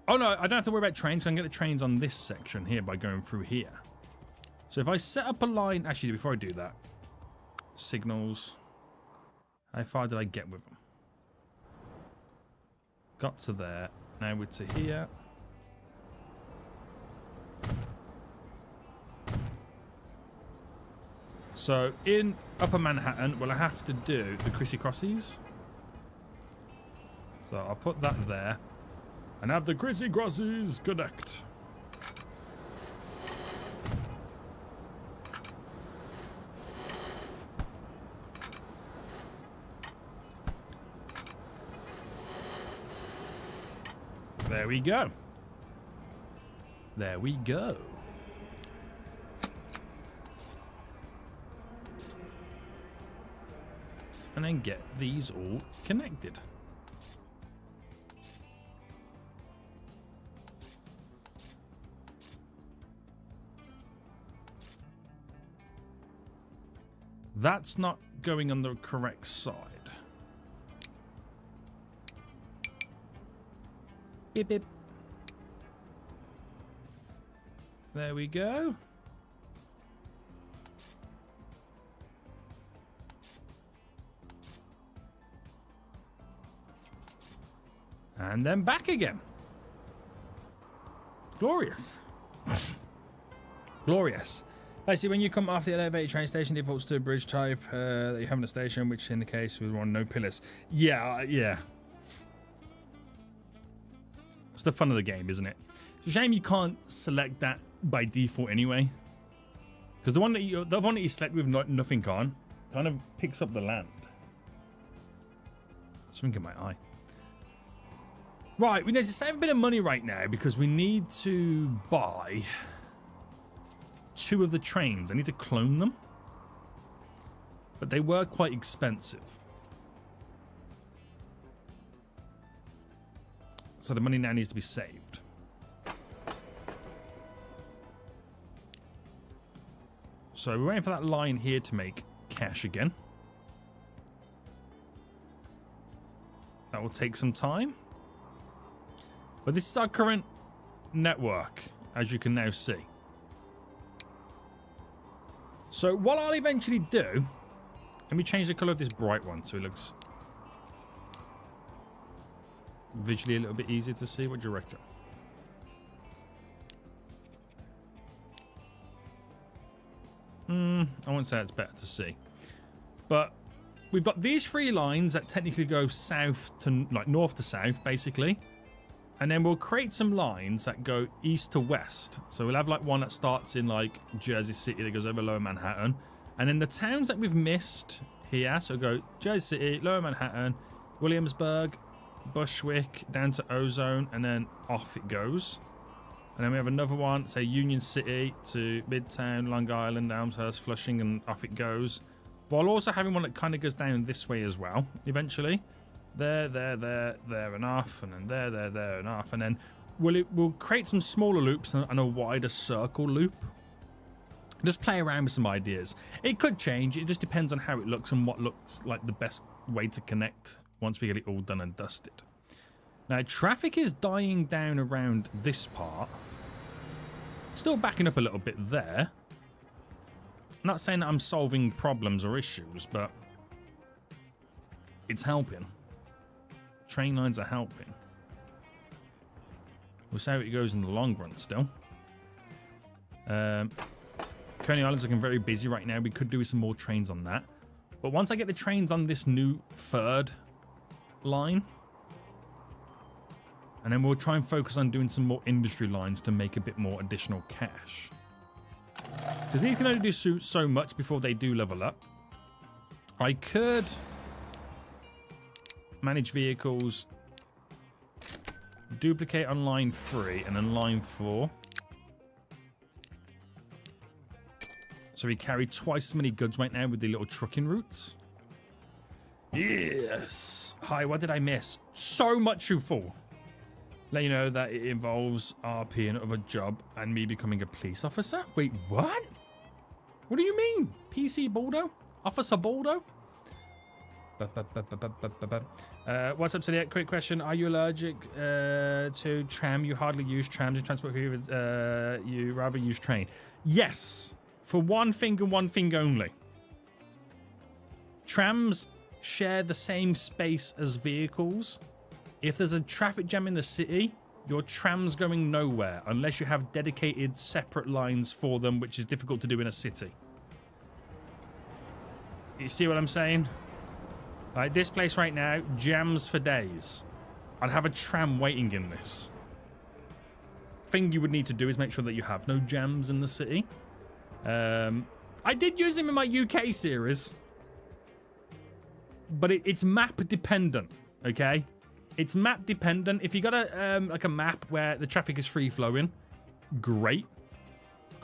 Oh no, I don't have to worry about trains, so I can get the trains on this section here by going through here. So if I set up a line... Actually, before I do that, signals. How far did I get with them? Got to there. Now we're to here. So in Upper Manhattan, well, I have to do the Chrissy Crossies. So I'll put that there and have the Chrissy Crossies connect. There we go. There we go. And then get these all connected. That's not going on the correct side. Beep, beep. There we go. And then back again. Glorious. Glorious. Basically, when you come off the elevated train station, defaults to a bridge type that you have in the station, which in the case we want no pillars. Yeah, yeah. It's the fun of the game, isn't it? It's a shame you can't select that by default anyway, because the one that you select with nothing on kind of picks up the land. Something in my eye. Right, we need to save a bit of money right now because we need to buy 2 of the trains. I need to clone them, but they were quite expensive. So the money now needs to be saved. So we're waiting for that line here to make cash again. That will take some time. But this is our current network, as you can now see. So what I'll eventually do, let me change the color of this bright one so it looks visually a little bit easier to see. What do you reckon? I won't say it's better to see. But we've got these 3 lines that technically go south to, like, north to south, basically. And then we'll create some lines that go east to west. So we'll have like one that starts in like Jersey City that goes over Lower Manhattan. And then the towns that we've missed here, so go Jersey City, Lower Manhattan, Williamsburg, Bushwick, down to Ozone, and then off it goes. And then we have another one, say Union City to Midtown, Long Island, Elmhurst, Flushing, and off it goes. While also having one that kind of goes down this way as well, eventually. There, and off, and then there, and off. And then we'll create some smaller loops and a wider circle loop. Just play around with some ideas. It could change. It just depends on how it looks and what looks like the best way to connect once we get it all done and dusted. Now, traffic is dying down around this part. Still backing up a little bit there. I'm not saying that I'm solving problems or issues, but it's helping. Train lines are helping. We'll see how it goes in the long run still. Coney Island's looking very busy right now. We could do some more trains on that. But once I get the trains on this new 3rd line, and then we'll try and focus on doing some more industry lines to make a bit more additional cash. Because these can only do so much before they do level up. I could manage vehicles Duplicate on line 3 and then line 4. So we carry twice as many goods right now with the little trucking routes. Yes. Hi, what did I miss? So much you for. Let you know that it involves RP and other job and me becoming a police officer. Wait, what? What do you mean? PC Baldo? Officer Baldo? What's up, City? Quick question. Are you allergic to tram? You hardly use tram to transport people. You rather use train. Yes. For one thing and one thing only. Trams share the same space as vehicles. If there's a traffic jam in the city, your tram's going nowhere unless you have dedicated separate lines for them, which is difficult to do in a city. You see what I'm saying? Like this place right now, jams for days. I'd have a tram waiting in this. Thing you would need to do is make sure that you have no jams in the city. I did use them in my UK series, but it's map dependent. Okay, it's map dependent. If you got a like a map where the traffic is free flowing, great.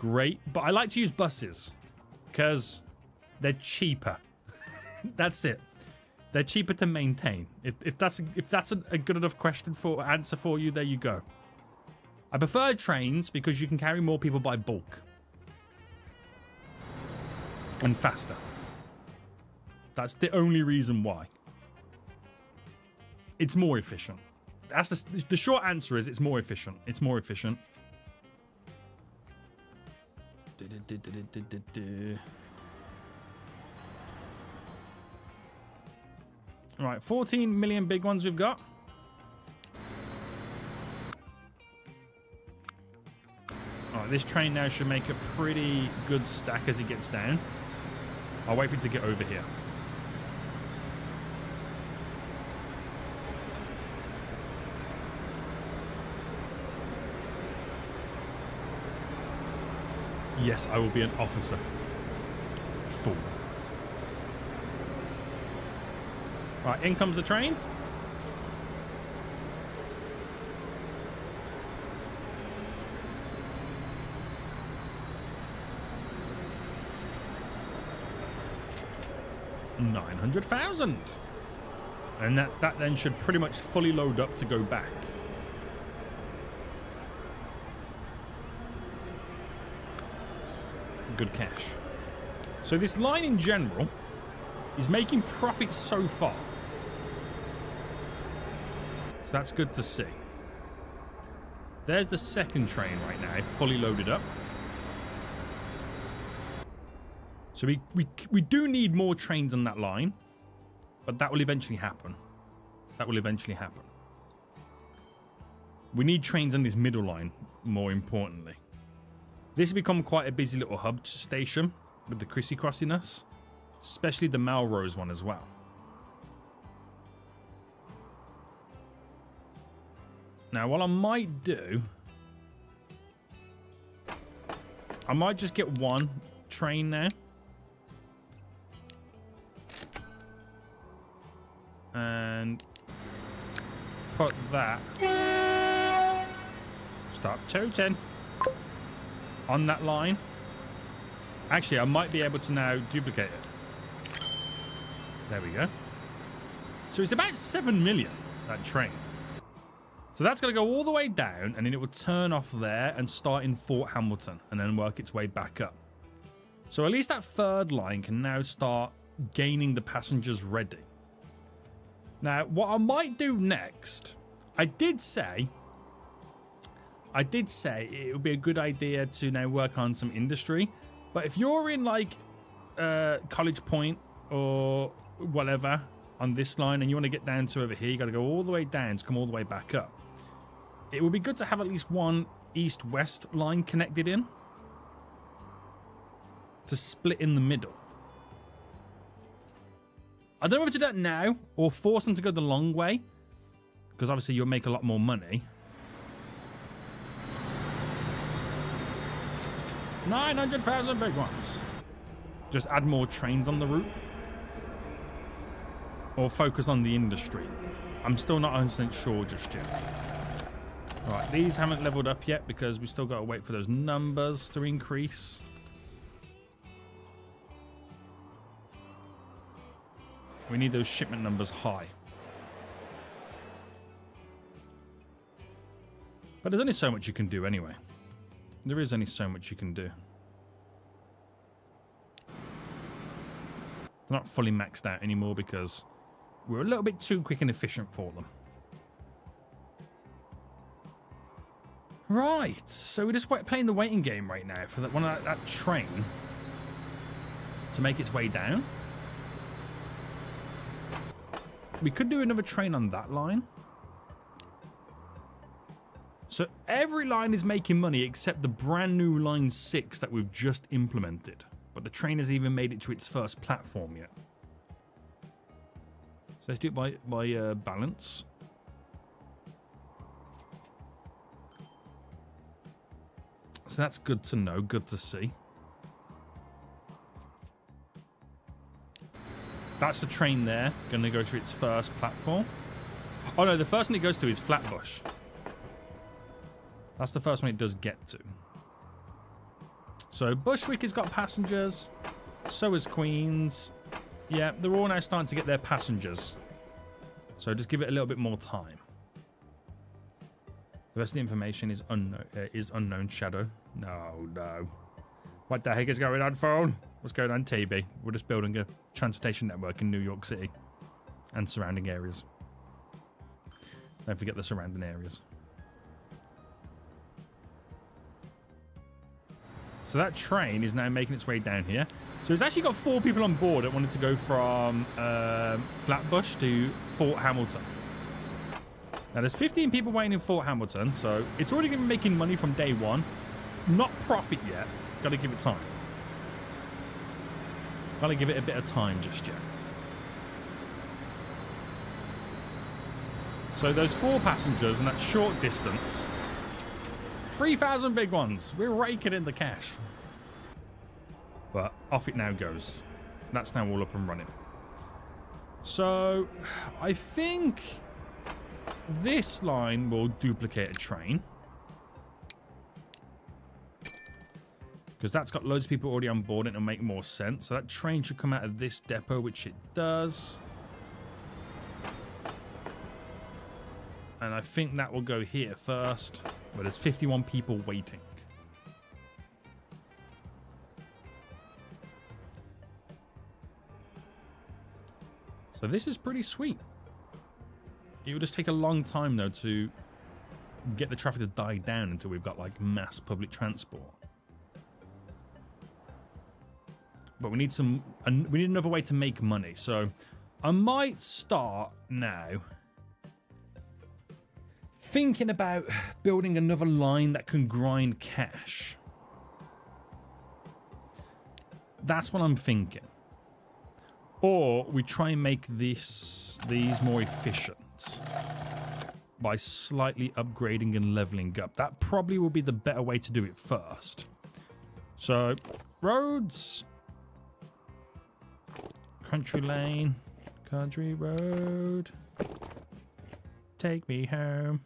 But I like to use buses because they're cheaper. That's it. They're cheaper to maintain. If that's a good enough answer for you, there you go. I prefer trains because you can carry more people by bulk. And faster. That's the only reason why. It's more efficient. That's the short answer is it's more efficient. It's more efficient. All right, 14 million big ones we've got. All right, this train now should make a pretty good stack as it gets down. I'll wait for it to get over here. Yes, I will be an officer. Fool. Right, in comes the train. $900,000. And that then should pretty much fully load up to go back. Good cash. So this line in general is making profits so far. So that's good to see. There's the second train right now, fully loaded up. So we do need more trains on that line, but that will eventually happen. That will eventually happen. We need trains on this middle line, more importantly. This has become quite a busy little hub station with the crissy-crossiness, especially the Melrose one as well. Now, what I might do, I might just get one train now. And put that. Stop tooting. On that line. Actually, I might be able to now duplicate it. There we go. So it's about 7 million, that train. So that's going to go all the way down, and then it will turn off there and start in Fort Hamilton, and then work its way back up. So at least that third line can now start gaining the passengers ready. Now, what I might do next, I did say it would be a good idea to now work on some industry. But if you're in like College Point or whatever on this line and you want to get down to over here, you got to go all the way down to come all the way back up. It would be good to have at least one east-west line connected in to split in the middle. I don't know if to do that now or force them to go the long way, because obviously you'll make a lot more money. 900,000 big ones. Just add more trains on the route. Or focus on the industry. I'm still not 100% sure just yet. Right, these haven't leveled up yet because we still got to wait for those numbers to increase. We need those shipment numbers high. But there's only so much you can do anyway. There is only so much you can do. They're not fully maxed out anymore because we're a little bit too quick and efficient for them. Right, so we're just playing the waiting game right now for that train to make its way down. We could do another train on that line. So every line is making money except the brand new line 6 that we've just implemented. But the train hasn't even made it to its first platform yet. So let's do it by balance. So that's good to know, good to see. That's the train there, going to go to its first platform. Oh no, the first one it goes to is Flatbush. That's the first one it does get to. So Bushwick has got passengers. So has Queens. Yeah, they're all now starting to get their passengers. So just give it a little bit more time. The rest of the information is unknown. Shadow. No. What the heck is going on, phone? What's going on, TB? We're just building a transportation network in New York City and surrounding areas. Don't forget the surrounding areas. So that train is now making its way down here. So it's actually got 4 people on board that wanted to go from Flatbush to Fort Hamilton. Now there's 15 people waiting in Fort Hamilton, so it's already going to be making money from day one. Not profit yet. Got to give it time. Got to give it a bit of time just yet. So those 4 passengers in that short distance, 3,000 big ones. We're raking in the cash. But off it now goes. That's now all up and running. So I think this line will duplicate a train. Because that's got loads of people already on board and it'll make more sense. So that train should come out of this depot, which it does. And I think that will go here first. But there's 51 people waiting. So this is pretty sweet. It will just take a long time, though, to get the traffic to die down until we've got, like, mass public transport. But we need another way to make money. So I might start now thinking about building another line that can grind cash. That's what I'm thinking. Or we try and make these more efficient by slightly upgrading and leveling up. That probably will be the better way to do it first. So roads, country lane, country road, take me home.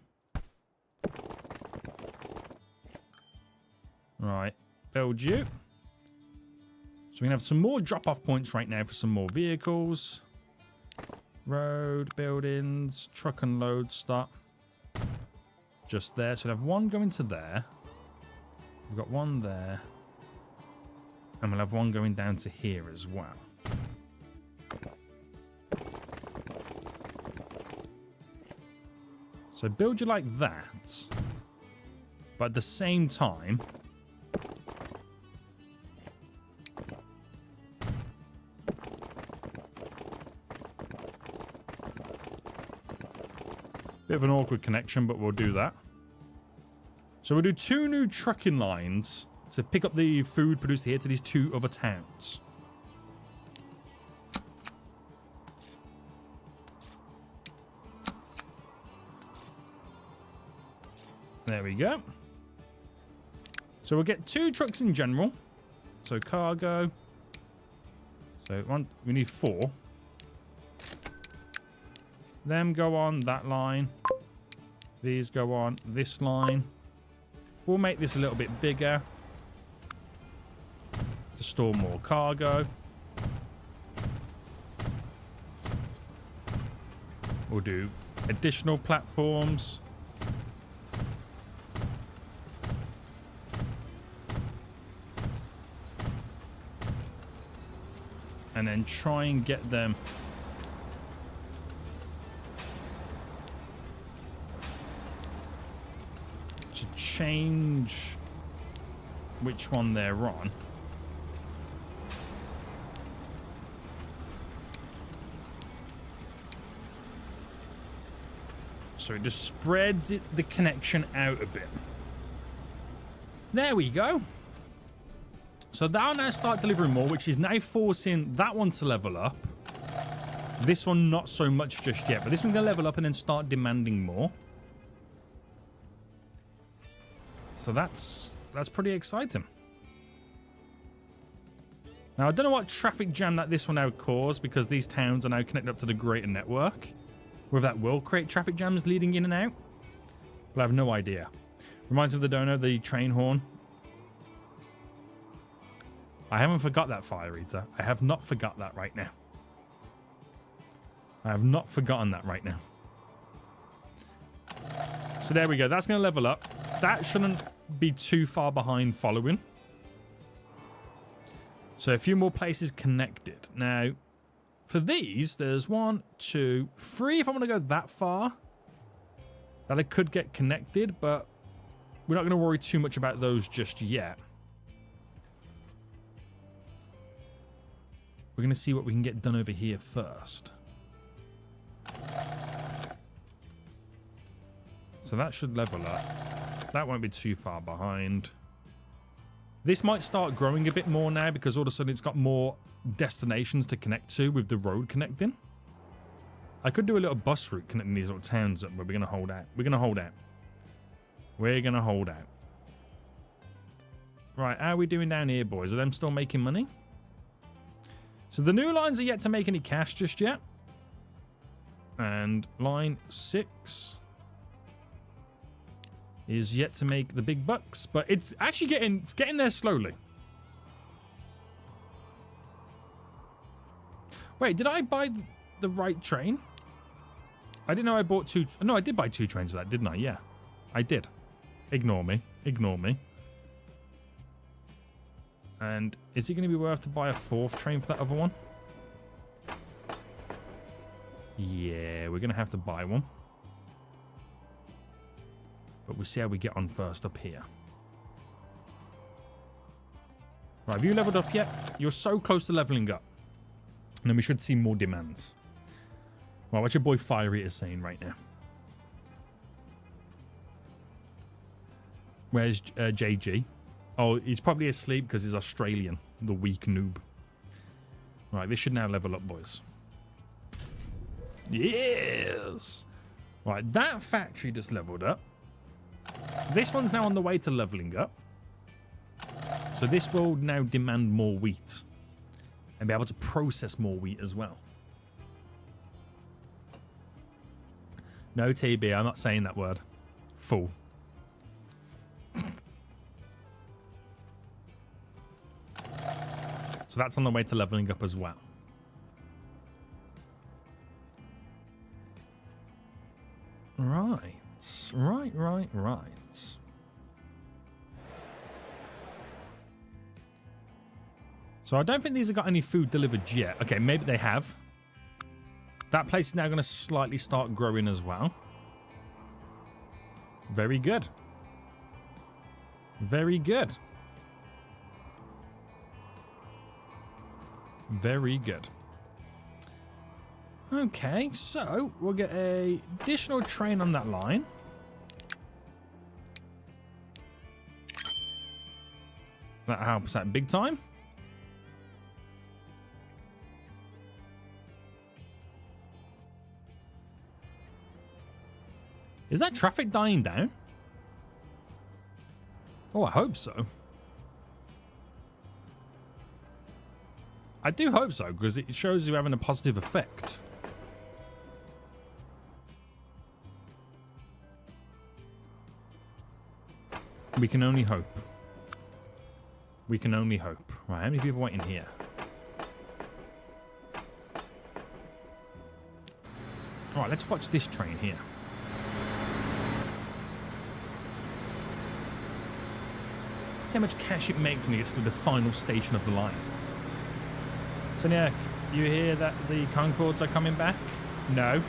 Right, build you. So we can have some more drop-off points right now for some more vehicles. Road, buildings, truck and load stop. Just there. So we'll have one going to there. We've got one there. And we'll have one going down to here as well. So build you like that. But at the same time, bit of an awkward connection, but we'll do that. So we'll do 2 new trucking lines to pick up the food produced here to these 2 other towns. There we go. So we'll get 2 trucks in general. So cargo. So we need 4. Them go on that line. These go on this line. We'll make this a little bit bigger to store more cargo. We'll do additional platforms. And then try and get them to change which one they're on. So it just spreads the connection out a bit. There we go. So that'll now start delivering more, which is now forcing that one to level up. This one not so much just yet, but this one's going to level up and then start demanding more. So that's pretty exciting. Now, I don't know what traffic jam that this one now caused, because these towns are now connected up to the greater network. Whether that will create traffic jams leading in and out, but I have no idea. Reminds me of the donor, the train horn. I haven't forgot that, Fire Eater. I have not forgot that right now. I have not forgotten that right now. So there we go. That's going to level up. That shouldn't be too far behind following. So a few more places connected. Now, for these, there's 1, 2, 3. If I want to go that far, that I could get connected, but we're not going to worry too much about those just yet. We're going to see what we can get done over here first. So that should level up. That won't be too far behind. This might start growing a bit more now, because all of a sudden it's got more destinations to connect to with the road connecting. I could do a little bus route connecting these little towns up, but we're going to hold out. We're going to hold out. We're going to hold out. Right, how are we doing down here, boys? Are them still making money? So the new lines are yet to make any cash just yet. And line 6 is yet to make the big bucks, but it's actually getting there slowly. Wait, did I buy the right train? I didn't know I bought 2. No, I did buy 2 trains for that, didn't I? Yeah, I did. Ignore me. Ignore me. And is it going to be worth to buy a 4th train for that other one? Yeah, we're going to have to buy one. But we'll see how we get on first up here. Right, have you leveled up yet? You're so close to leveling up. And then we should see more demands. Well, what's your boy Fire Eater saying right now? Where's JG? Oh, he's probably asleep because he's Australian. The weak noob. Right, this should now level up, boys. Yes! Right, that factory just leveled up. This one's now on the way to leveling up. So this will now demand more wheat. And be able to process more wheat as well. No, TB, I'm not saying that word. Fool. So that's on the way to leveling up as well. Right. So I don't think these have got any food delivered yet. Okay, maybe they have. That place is now going to slightly start growing as well. Very good. Very good. Very good. Okay, so we'll get a additional train on that line. That helps out big time. Is that traffic dying down? Oh, I hope so. I do hope so, because it shows you having a positive effect. We can only hope. We can only hope. Right, how many people waiting here? Alright, let's watch this train here. See how much cash it makes when it gets to the final station of the line. Soniac, you hear that the Concords are coming back? No.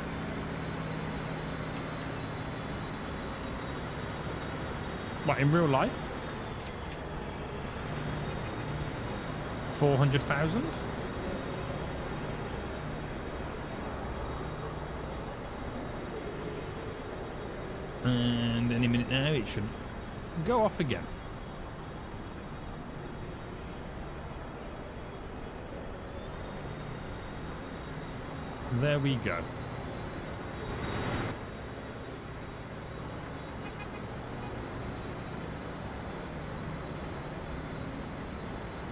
What, in real life? 400,000? And any minute now it should go off again. There we go.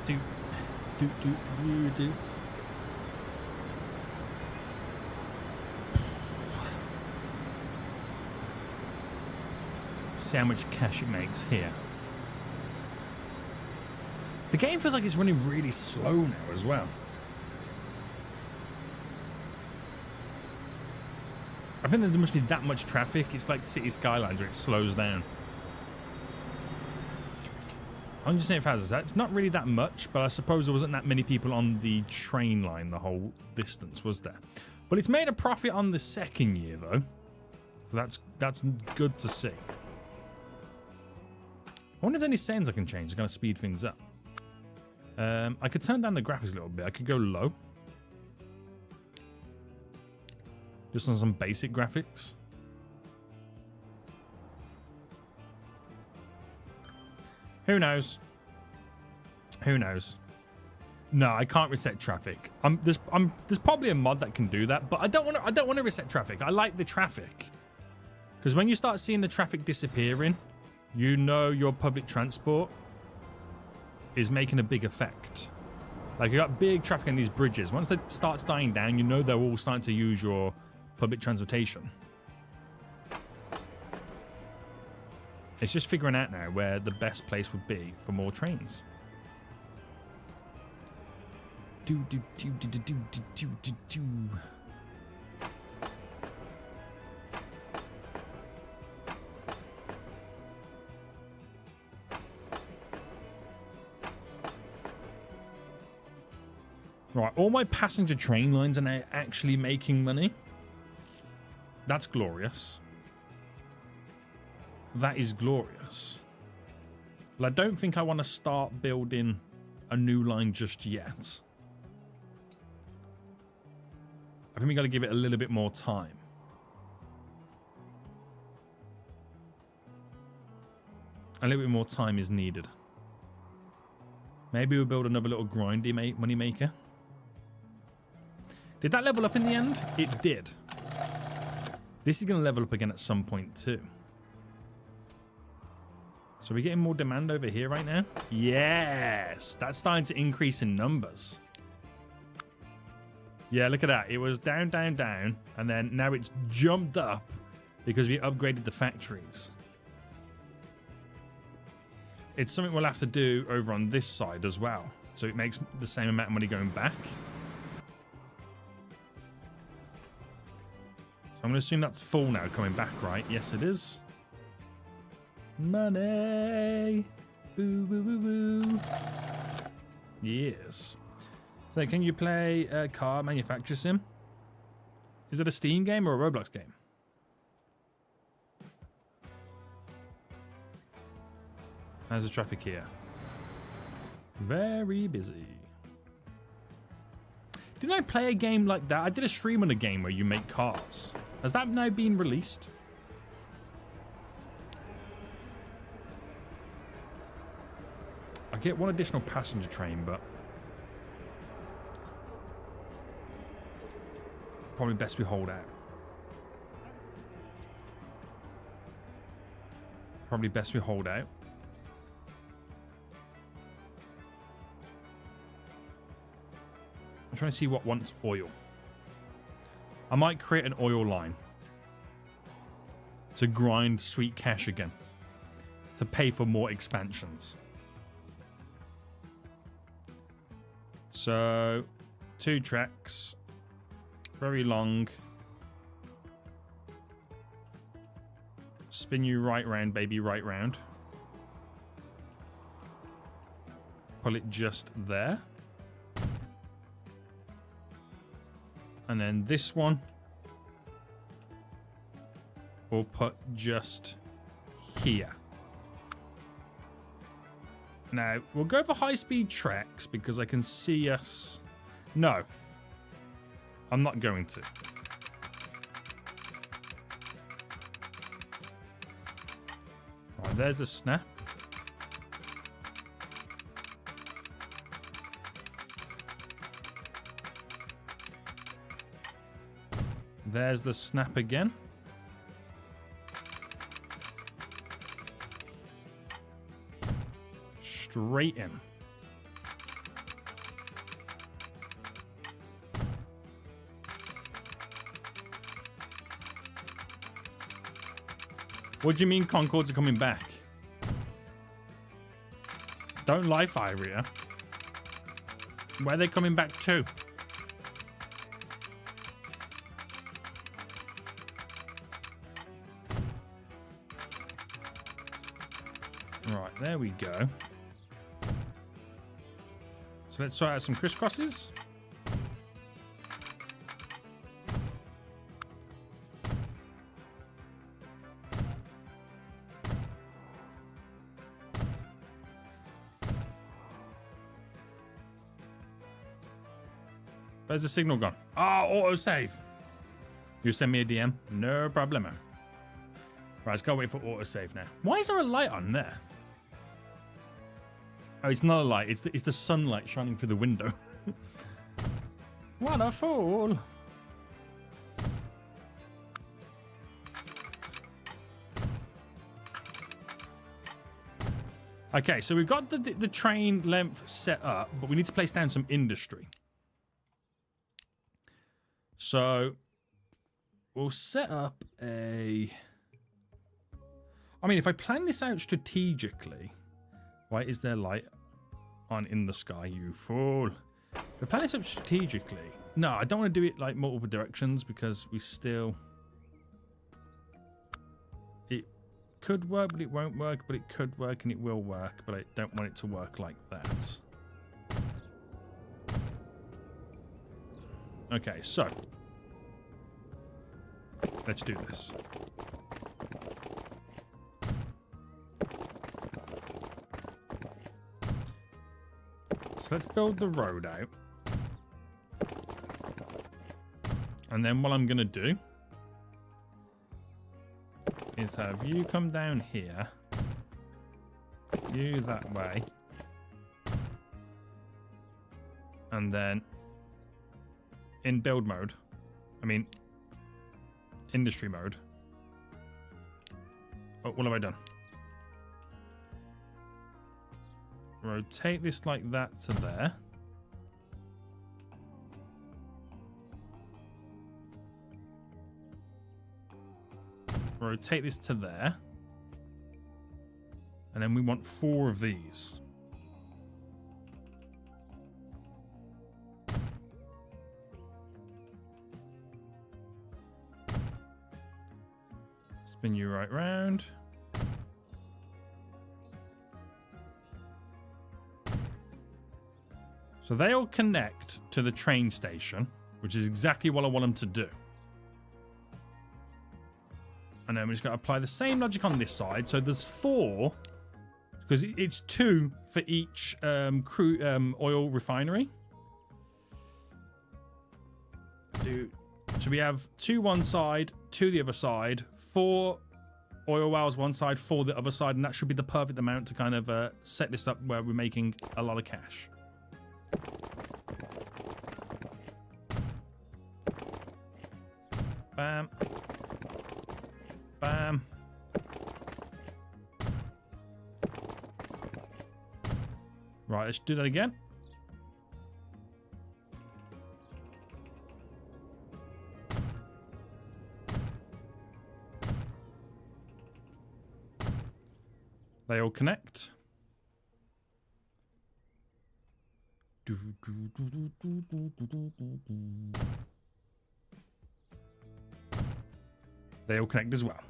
Do. See how much cash it makes here. The game feels like it's running really slow now as well. I think that there must be that much traffic. It's like City Skylines where it slows down. 108,000. That's not really that much, but I suppose there wasn't that many people on the train line the whole distance, was there? But it's made a profit on the second year, though. So that's good to see. I wonder if there are any settings I can change to kind of speed things up. I could turn down the graphics a little bit. I could go low. Just on some basic graphics. Who knows? Who knows? No, I can't reset traffic. There's probably a mod that can do that, but I don't want to reset traffic. I like the traffic. Because when you start seeing the traffic disappearing, you know your public transport is making a big effect. Like, you got big traffic on these bridges. Once that starts dying down, you know they're all starting to use your public transportation. It's just figuring out now where the best place would be for more trains. Right, all my passenger train lines are now actually making money. That's glorious. That is glorious. But I don't think I want to start building a new line just yet. I think we got to give it a little bit more time. A little bit more time is needed. Maybe we'll build another little grindy money maker. Did that level up in the end? It did. This is going to level up again at some point too. So we're getting more demand over here right now? Yes! That's starting to increase in numbers. Yeah, look at that. It was down, down, down. And then now it's jumped up because we upgraded the factories. It's something we'll have to do over on this side as well. So it makes the same amount of money going back. So I'm going to assume that's full now coming back, right? Yes, it is. Money. Boo, boo, boo, boo. Yes. So can you play a car manufacturer sim? Is it a Steam game or a Roblox game? How's the traffic here? Very busy. Didn't I play a game like that? I did a stream on a game where you make cars. Has that now been released? I get one additional passenger train, but probably best we hold out. Probably best we hold out. I'm trying to see what wants oil. I might create an oil line to grind sweet cash again. to pay for more expansions. So 2 tracks, very long. Spin you right round, baby, right round. Pull it just there. And then this one we'll put just here. Now, we'll go for high-speed tracks because I can see us... No. I'm not going to. Right, there's a snap. There's the snap again. Straight in. What do you mean Concords are coming back? Don't lie, Firia. Where are they coming back to? Right, there we go. So let's sort out some crisscrosses. Where's the signal gone? Oh, autosave. You send me a DM? No problemo. Right, let's go wait for autosave now. Why is there a light on there? Oh, it's not a light. It's the sunlight shining through the window. What a fool. Okay, so we've got the train length set up, but we need to place down some industry. So we'll set up a... I mean, if I plan this out strategically... Why is there light on in the sky, you fool? The plan is up strategically. No, I don't want to do it like multiple directions because we still... It could work, but it won't work, but it could work and it will work, but I don't want it to work like that. Okay, so... Let's do this. Let's build the road out. And then what I'm going to do is have you come down here. You that way. And then in build mode, I mean industry mode. Oh, what have I done? Rotate this like that to there. Rotate this to there. And then we want 4 of these. Spin you right round. So they all connect to the train station, which is exactly what I want them to do. And then we just got to apply the same logic on this side. So there's 4, because it's 2 for each oil refinery. So we have 2 one side, 2 the other side, 4 oil wells one side, 4 the other side, and that should be the perfect amount to kind of set this up where we're making a lot of cash. Bam. Bam. Right, let's do that again. They all connect. They all connect as well.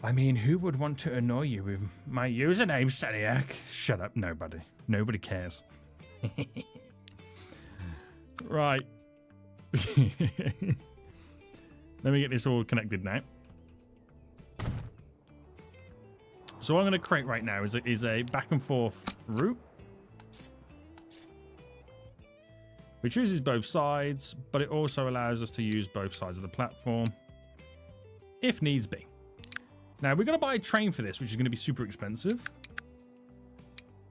I mean, who would want to annoy you with my username, Seniac? Shut up, nobody. Nobody cares. Right. Let me get this all connected now. So what I'm going to create right now is a back and forth route. Which uses both sides, but it also allows us to use both sides of the platform if needs be. Now, we're going to buy a train for this, which is going to be super expensive.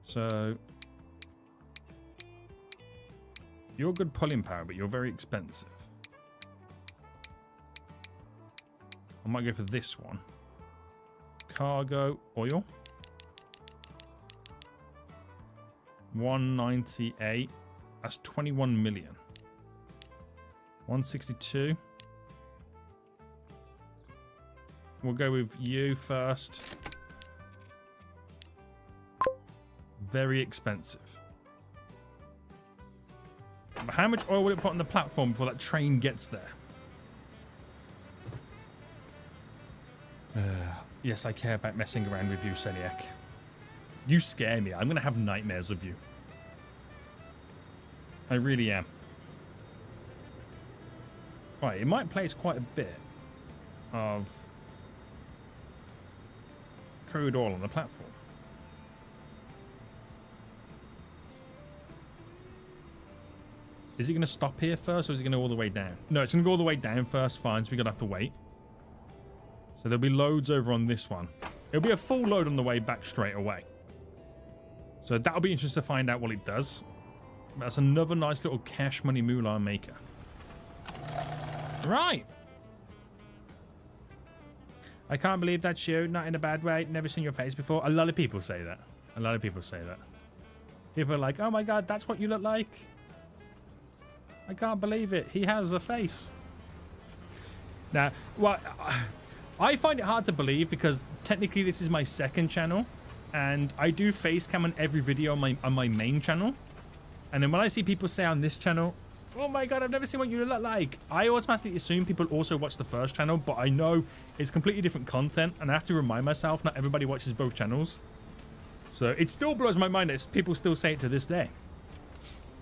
So, you're good pulling power, but you're very expensive. I might go for this one. Cargo oil. 198. That's 21 million. 162. We'll go with you first. Very expensive. But how much oil will it put on the platform before that train gets there? Yes, I care about messing around with you, Seniac. You scare me. I'm going to have nightmares of you. I really am. Right, it might place quite a bit of crude oil on the platform. Is it going to stop here first, or is it going to go all the way down? No, it's going to go all the way down first. Fine, so we're going to have to wait. So there'll be loads over on this one. It'll be a full load on the way back straight away. So that'll be interesting to find out what it does. That's another nice little cash money moolah maker. Right. I can't believe that's you. Not in a bad way. Never seen your face before. A lot of people say that. A lot of people say that. People are like, oh my god, that's what you look like. I can't believe it. He has a face. Now, well, I find it hard to believe because technically this is my second channel. And I do face cam on every video on my main channel. And then when I see people say on this channel, oh my god, I've never seen what you look like, I automatically assume people also watch the first channel, but I know it's completely different content, and I have to remind myself not everybody watches both channels. So it still blows my mind that people still say it to this day.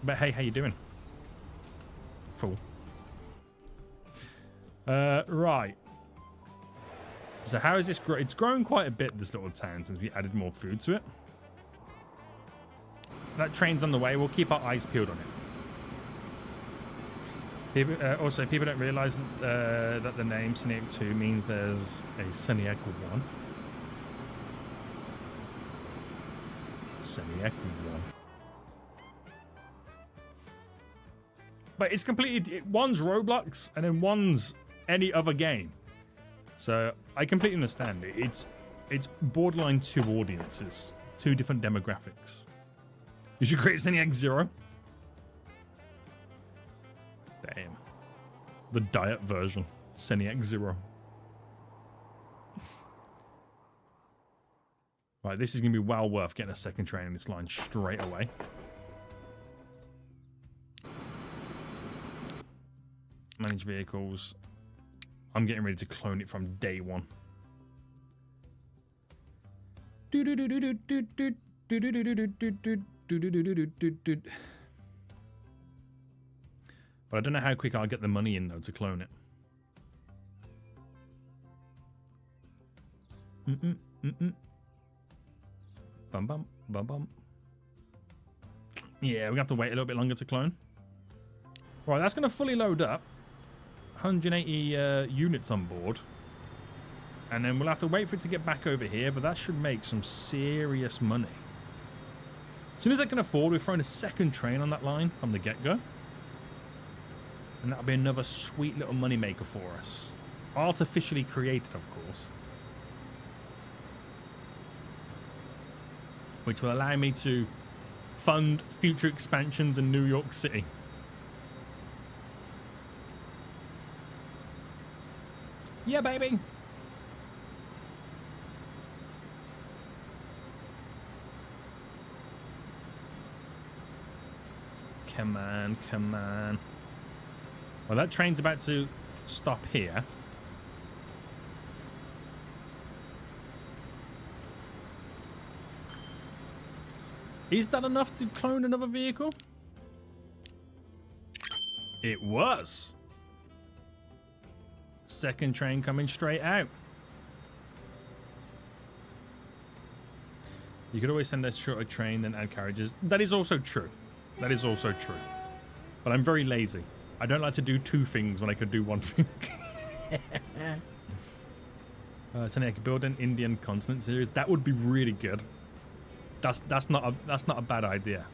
But hey, how you doing? Fool. Right. So how is this grow? It's grown quite a bit, this little town, since we added more food to it. That train's on the way. We'll keep our eyes peeled on it. People, also, people don't realize that the name Seniac 2 means there's a Seniac 1. Seniac 1. But it's completely... One's Roblox, and then one's any other game. So, I completely understand it. It's borderline two audiences. Two different demographics. You should create Seniac 0. Damn. The diet version. Seniac 0. Right, this is going to be well worth getting a second train in this line straight away. Manage vehicles. I'm getting ready to clone it from day one. But I don't know how quick I'll get the money in though to clone it. Bum bum bum bum. Yeah, we have to wait a little bit longer to clone. Right, that's going to fully load up. 180 units on board. And then we'll have to wait for it to get back over here, but that should make some serious money. As soon as I can afford, we're throwing a second train on that line from the get-go. And that'll be another sweet little money maker for us. Artificially created, of course. Which will allow me to fund future expansions in New York City. Yeah, baby. Come on, come on. Well, that train's about to stop here. Is that enough to clone another vehicle? It was. Second train coming straight out. You could always send a shorter train than add carriages. That is also true. That is also true. But I'm very lazy. I don't like to do two things when I could do one thing. Something I could build an Indian continent series. That would be really good. That's not a bad idea.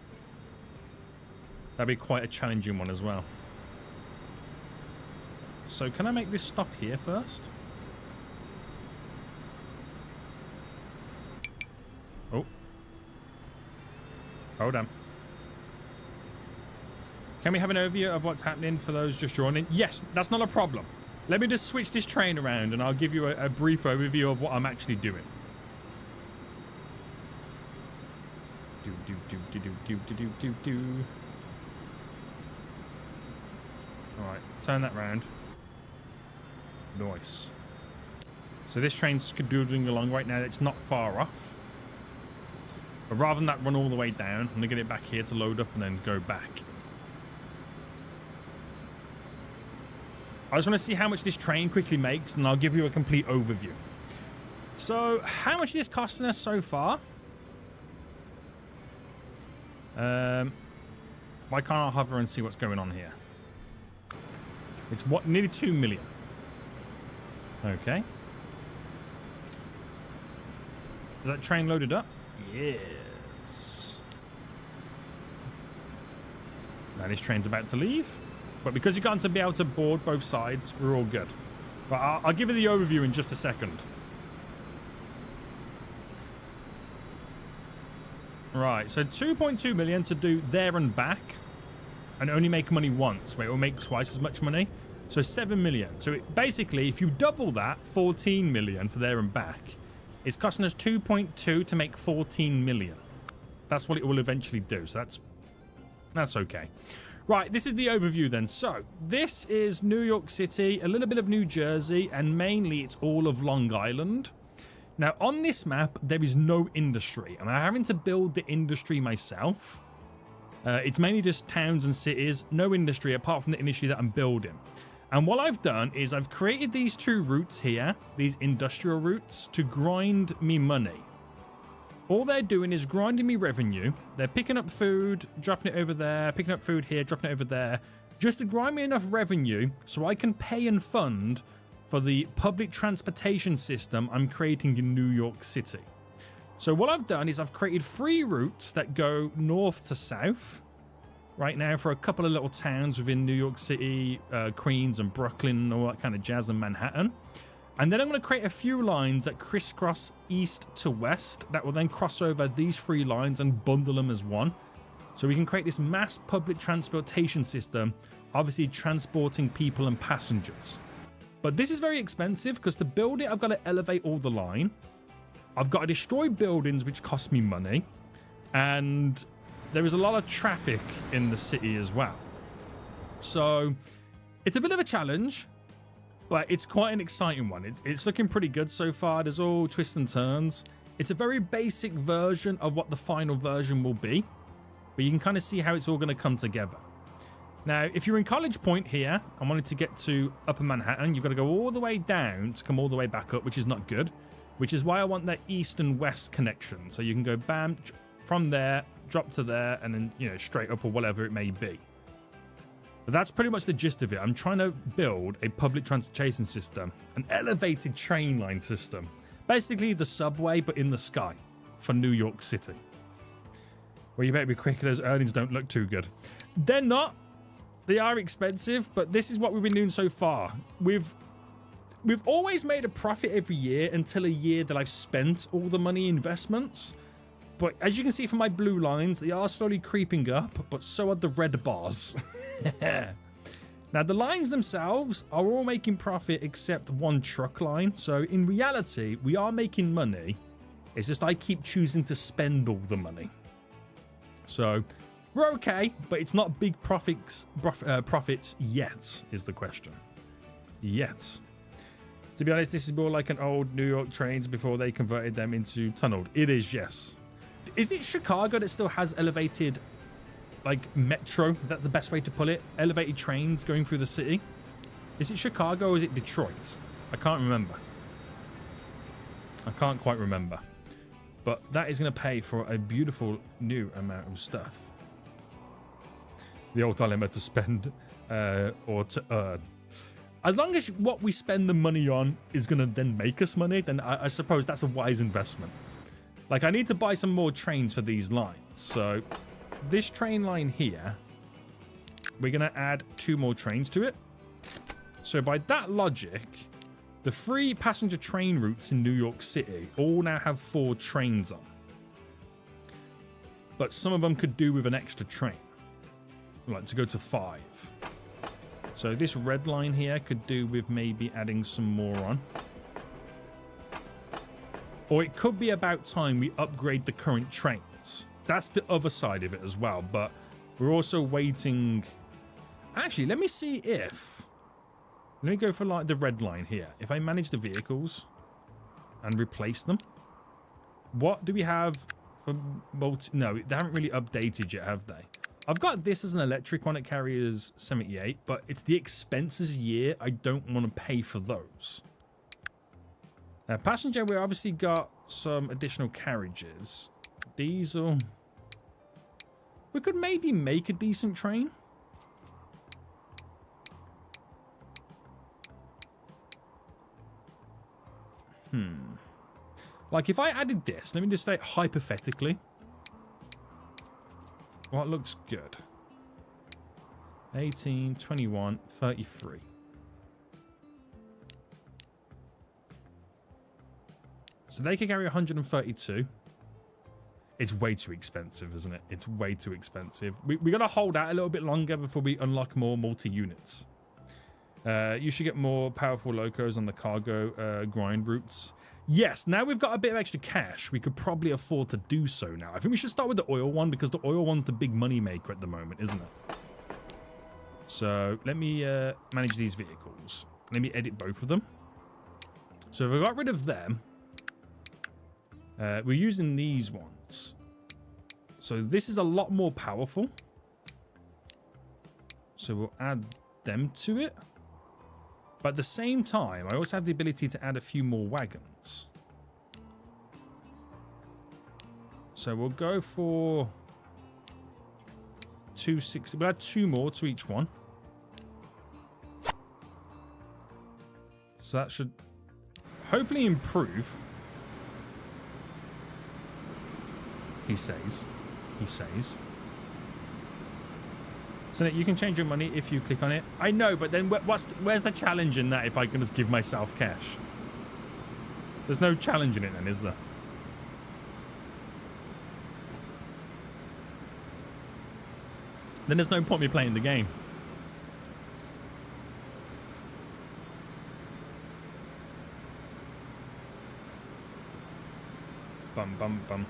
That'd be quite a challenging one as well. So can I make this stop here first? Oh. Hold on. Can we have an overview of what's happening for those just joining? Yes, that's not a problem. Let me just switch this train around and I'll give you a brief overview of what I'm actually doing. Alright, turn that round. Nice. So this train's doodling along right now. It's not far off. But rather than that run all the way down, I'm going to get it back here to load up and then go back. I just want to see how much this train quickly makes and I'll give you a complete overview. So how much is this costing us so far? Why can't I hover and see what's going on here? It's what, nearly 2 million. Okay. Is that train loaded up? Yes. Now this train's about to leave. But because you're going to be able to board both sides, we're all good. But I'll give you the overview in just a second. Right, so 2.2 million to do there and back. And only make money once, where it will make twice as much money. So 7 million. So basically, if you double that, 14 million for there and back, it's costing us 2.2 to make 14 million. That's what it will eventually do. So that's okay. Right, this is the overview then. So this is New York City, a little bit of New Jersey, and mainly it's all of Long Island. Now on this map, there is no industry. I'm having to build the industry myself. It's mainly just towns and cities, no industry apart from the industry that I'm building. And what I've done is I've created these two routes here, these industrial routes, to grind me money. All they're doing is grinding me revenue. They're picking up food, dropping it over there, picking up food here, dropping it over there, just to grind me enough revenue so I can pay and fund for the public transportation system I'm creating in New York City. So what I've done is I've created 3 routes that go north to south right now for a couple of little towns within New York City, Queens and Brooklyn and all that kind of jazz and Manhattan. And then I'm going to create a few lines that crisscross east to west that will then cross over these 3 lines and bundle them as one. So we can create this mass public transportation system, obviously transporting people and passengers. But this is very expensive because to build it, I've got to elevate all the line. I've got to destroy buildings, which cost me money. And there is a lot of traffic in the city as well. So it's a bit of a challenge, but it's quite an exciting one. It's looking pretty good so far. There's all twists and turns. It's a very basic version of what the final version will be, but you can kind of see how it's all going to come together. Now, if you're in College Point here and wanted to get to Upper Manhattan, you've got to go all the way down to come all the way back up, which is not good, which is why I want that east and west connection. So you can go bam, from there, drop to there, and then, you know, straight up or whatever it may be. But that's pretty much the gist of it. I'm trying to build a public transportation system, an elevated train line system. Basically the subway, but in the sky for New York City. Well, you better be quick. Those earnings don't look too good. They're not. They are expensive, but this is what we've been doing so far. We've always made a profit every year until a year that I've spent all the money investments. But as you can see from my blue lines, they are slowly creeping up, but so are the red bars. Now, the lines themselves are all making profit except one truck line. So in reality, we are making money. It's just I keep choosing to spend all the money. So We're okay, but it's not big profits yet, is the question. Yet. To be honest, this is more like an old New York trains before they converted them into tunneled. It is, yes. Is it Chicago that still has elevated, like, metro? That's the best way to put it. Elevated trains going through the city. Is it Chicago or is it Detroit? I can't remember. I can't quite remember. But that is going to pay for a beautiful new amount of stuff. The old dilemma to spend or to earn. As long as what we spend the money on is going to then make us money, then I suppose that's a wise investment. Like, I need to buy some more trains for these lines. So this train line here, we're going to add 2 more trains to it. So by that logic, the 3 passenger train routes in New York City all now have 4 trains on. But some of them could do with an extra train. Like to go to 5. So this red line here could do with maybe adding some more on. Or it could be about time we upgrade the current trains. That's the other side of it as well. But we're also waiting. Actually, let me see if. Let me go for like the red line here. If I manage the vehicles and replace them. What do we have for multi? No, they haven't really updated yet, have they? I've got this as an electric one. It carries 78, but it's the expenses a year. I don't want to pay for those. Now, passenger, we obviously got some additional carriages. Diesel. We could maybe make a decent train. Like, if I added this, let me just say hypothetically. What looks good? 18, 21, 33. So they can carry 132. It's way too expensive, isn't it? It's way too expensive. We got to hold out a little bit longer before we unlock more multi-units. You should get more powerful locos on the cargo grind routes. Yes, now we've got a bit of extra cash. We could probably afford to do so now. I think we should start with the oil one because the oil one's the big money maker at the moment, isn't it? So let me manage these vehicles. Let me edit both of them. So if I got rid of them, we're using these ones. So this is a lot more powerful. So we'll add them to it. But at the same time, I also have the ability to add a few more wagons. So we'll go for 260. We'll add 2 more to each one. So that should hopefully improve. He says. He says. So that you can change your money if you click on it. I know, but then where's the challenge in that if I can just give myself cash? There's no challenge in it then, is there? Then there's no point me playing the game. Bum, bum, bum.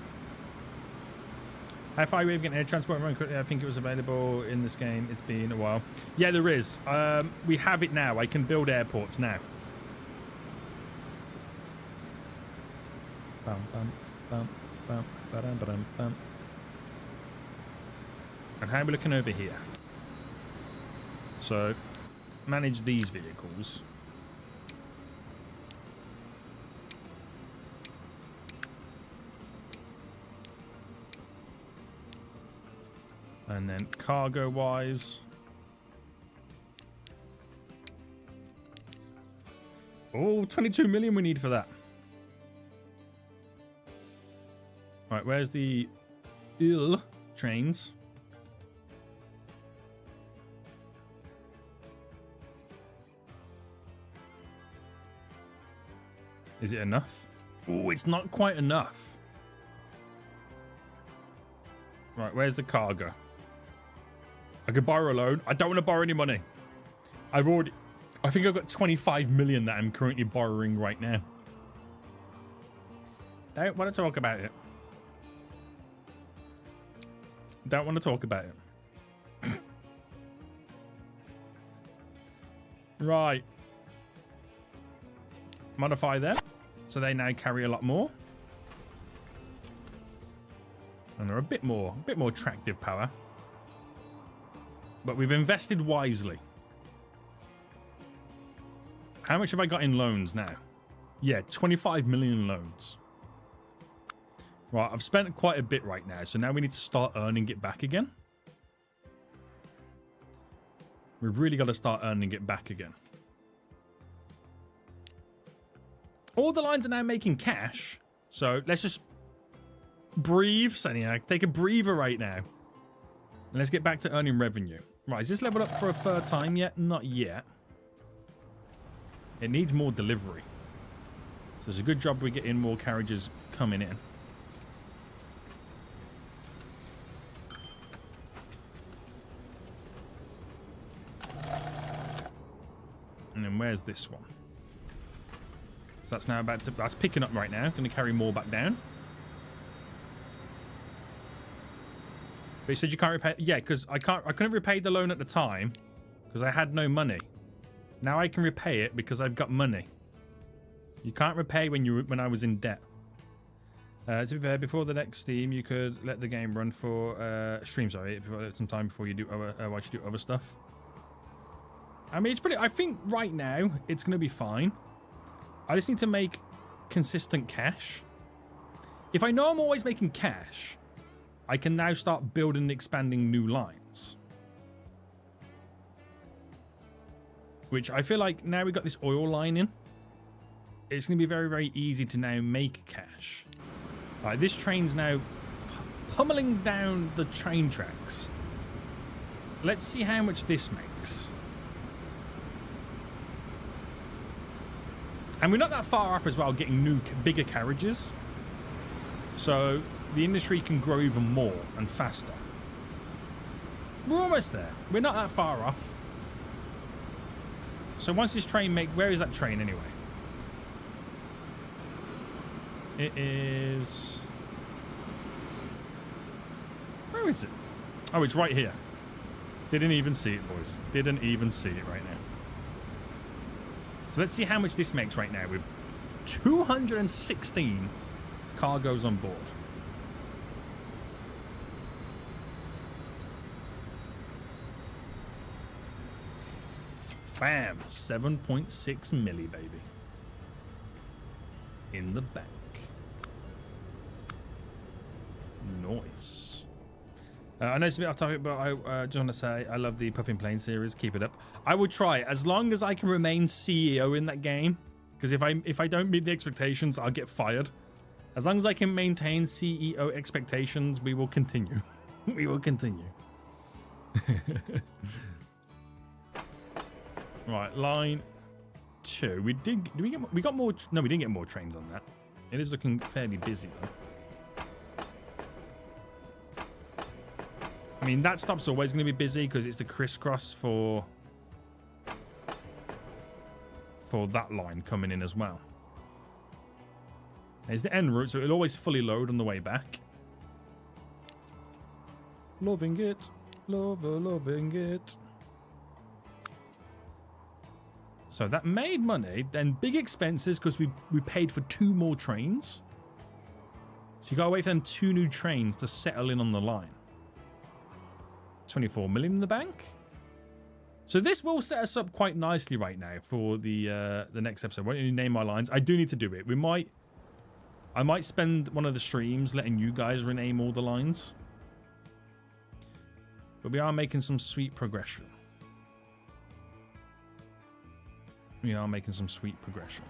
How far are we getting air transport run quickly? I think it was available in this game. It's been a while. Yeah, there is. We have it now. I can build airports now. Bum, bum, bum, bum, ba-dum, ba-dum, bum. And how are we looking over here? So, manage these vehicles. And then cargo-wise... Oh, 22 million we need for that. Right, where's the trains? Is it enough? Oh, it's not quite enough. Right, where's the cargo? I could borrow a loan. I don't want to borrow any money. I think I've got 25 million that I'm currently borrowing right now. Don't want to talk about it. Don't want to talk about it. Right. Modify them. So they now carry a lot more. And they're a bit more attractive power. But we've invested wisely. How much have I got in loans now? Yeah, 25 million loans. Right, I've spent quite a bit right now, so now we need to start earning it back again. We've really got to start earning it back again. All the lines are now making cash, so let's just breathe, Seniac. Take a breather right now. And let's get back to earning revenue. Right, is this leveled up for a third time yet? Not yet. It needs more delivery. So it's a good job we get in more carriages coming in. And then where's this one? So that's now about to... That's picking up right now. Going to carry more back down. But you said you can't repay... Yeah, because I couldn't repay the loan at the time because I had no money. Now I can repay it because I've got money. You can't repay when I was in debt. To be fair, before the next Steam, you could let the game run for stream. Sorry, some time before you do watch you do other stuff. I mean, it's pretty. I think right now it's gonna be fine. I just need to make consistent cash. If I know I'm always making cash, I can now start building and expanding new lines. Which I feel like now we've got this oil line in, it's going to be very, very easy to now make cash. Right, this train's now pummeling down the train tracks. Let's see how much this makes. And we're not that far off as well getting new, bigger carriages. So the industry can grow even more and faster. We're almost there. We're not that far off. So once this train where is that train anyway? It is... Where is it? Oh, it's right here. Didn't even see it, boys. Didn't even see it right now. So let's see how much this makes right now with 216 cargoes on board. Bam! 7.6 milli, baby. In the bank. Nice. I know it's a bit off topic, but I just want to say I love the Puffin Plane series. Keep it up. I will try as long as I can remain CEO in that game. Because if I don't meet the expectations, I'll get fired. As long as I can maintain CEO expectations, we will continue. We will continue. Right, line 2. We got more? No, we didn't get more trains on that. It is looking fairly busy though. I mean, that stop's always going to be busy because it's the crisscross for that line coming in as well. There's the end route, so it'll always fully load on the way back. Loving it. Loving it. So that made money, then big expenses because we paid for 2 more trains. So you got to wait for them 2 new trains to settle in on the line. 24 million in the bank. So this will set us up quite nicely right now for the next episode. Why don't you name my lines? I do need to do it. I might spend one of the streams letting you guys rename all the lines. But we are making some sweet progression. We are making some sweet progression.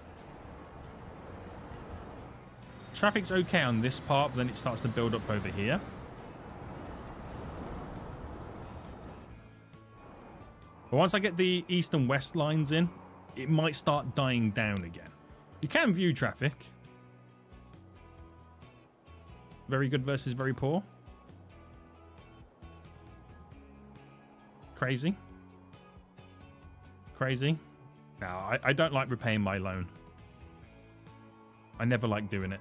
Traffic's okay on this part, but then it starts to build up over here. But once I get the east and west lines in, it might start dying down again. You can view traffic. Very good versus very poor. Crazy. Crazy. No, I don't like repaying my loan. I never like doing it.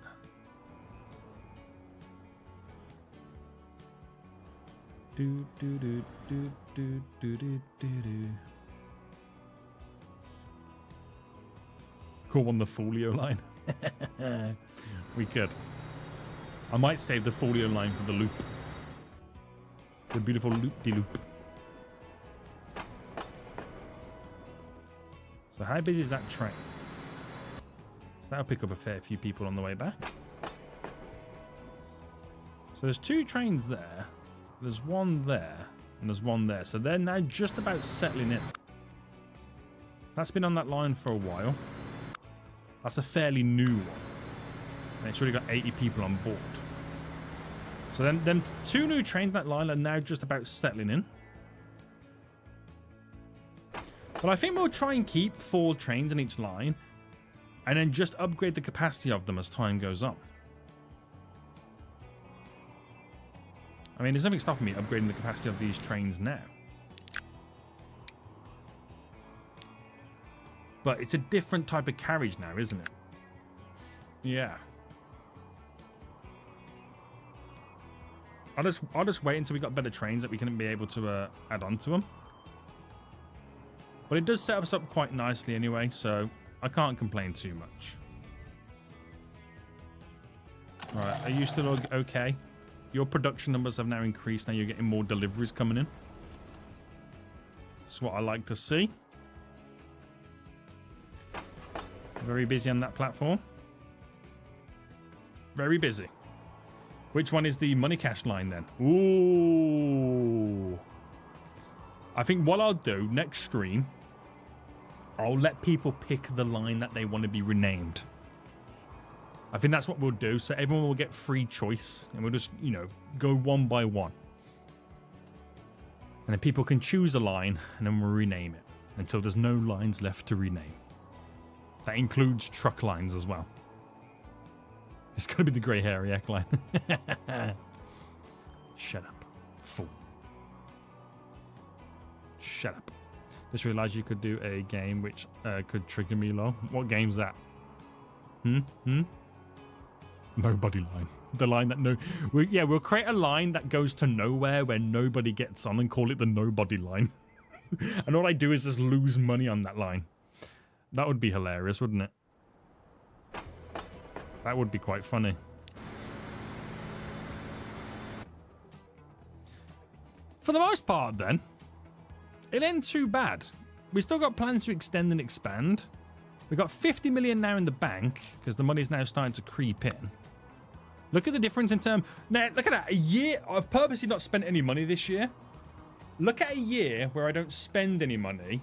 Do, do, do, do, do, do, do, do, do. Call one the folio line. We could. I might save the folio line for the loop. The beautiful loop-de-loop. So how busy is that train? So that'll pick up a fair few people on the way back. So there's 2 trains there. There's one there. And there's one there. So they're now just about settling in. That's been on that line for a while. That's a fairly new one. And it's already got 80 people on board. So then them 2 new trains on that line are now just about settling in. But I think we'll try and keep 4 trains in each line. And then just upgrade the capacity of them as time goes on. I mean, there's nothing stopping me upgrading the capacity of these trains now. But it's a different type of carriage now, isn't it? Yeah. I'll just wait until we got better trains that we can be able to add on to them. But it does set us up quite nicely anyway, so I can't complain too much. Right, are you still okay? Your production numbers have now increased. Now you're getting more deliveries coming in. That's what I like to see. Very busy on that platform. Very busy. Which one is the money cash line then? Ooh. I think what I'll do next stream, I'll let people pick the line that they want to be renamed. I think that's what we'll do. So everyone will get free choice. And we'll just, you know, go one by one. And then people can choose a line and then we'll rename it until there's no lines left to rename. That includes truck lines as well. It's going to be the grey hairy Eck line. Shut up, fool. Shut up. Just realised you could do a game which could trigger me low. What game's that? Nobody line. The line that we'll create a line that goes to nowhere where nobody gets on and call it the nobody line. And all I do is just lose money on that line. That would be hilarious, wouldn't it? That would be quite funny. For the most part, then, it ain't too bad. We still got plans to extend and expand. We've got 50 million now in the bank because the money's now starting to creep in. Look at the difference in terms. Now, look at that. A year. I've purposely not spent any money this year. Look at a year where I don't spend any money.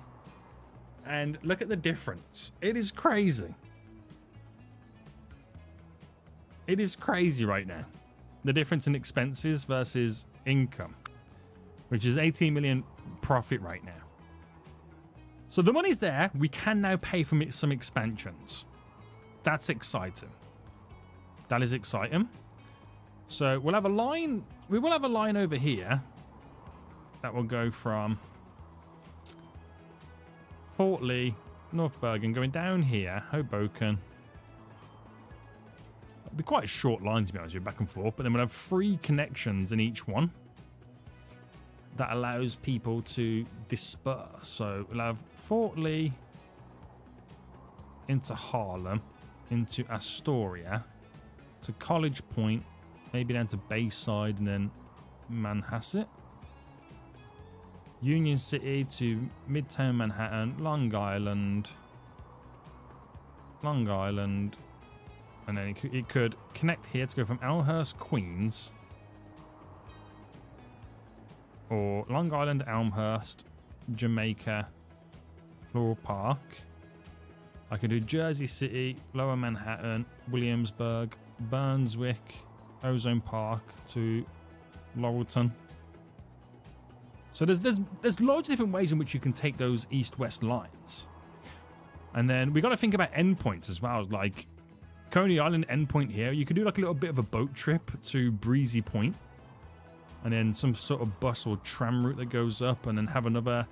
And look at the difference. It is crazy. It is crazy right now. The difference in expenses versus income, which is 18 million profit right now. So the money's there. We can now pay for some expansions. That's exciting. That is exciting. So we'll have a line. We will have a line over here that will go from Fort Lee, North Bergen, going down here, Hoboken. It'll be quite a short line, to be honest with you, back and forth. But then we'll have 3 connections in each one. That allows people to disperse. So we'll have Fort Lee into Harlem, into Astoria, to College Point, maybe down to Bayside, and then Manhasset. Union City to Midtown Manhattan, Long Island, and then it could connect here to go from Elmhurst, Queens, or Long Island, Elmhurst, Jamaica, Floral Park. I could do Jersey City, Lower Manhattan, Williamsburg, Burnswick, Ozone Park to Laurelton. So there's loads of different ways in which you can take those east-west lines. And then we got to think about endpoints as well. Like Coney Island endpoint here, you could do like a little bit of a boat trip to Breezy Point, and then some sort of bus or tram route that goes up, and then have another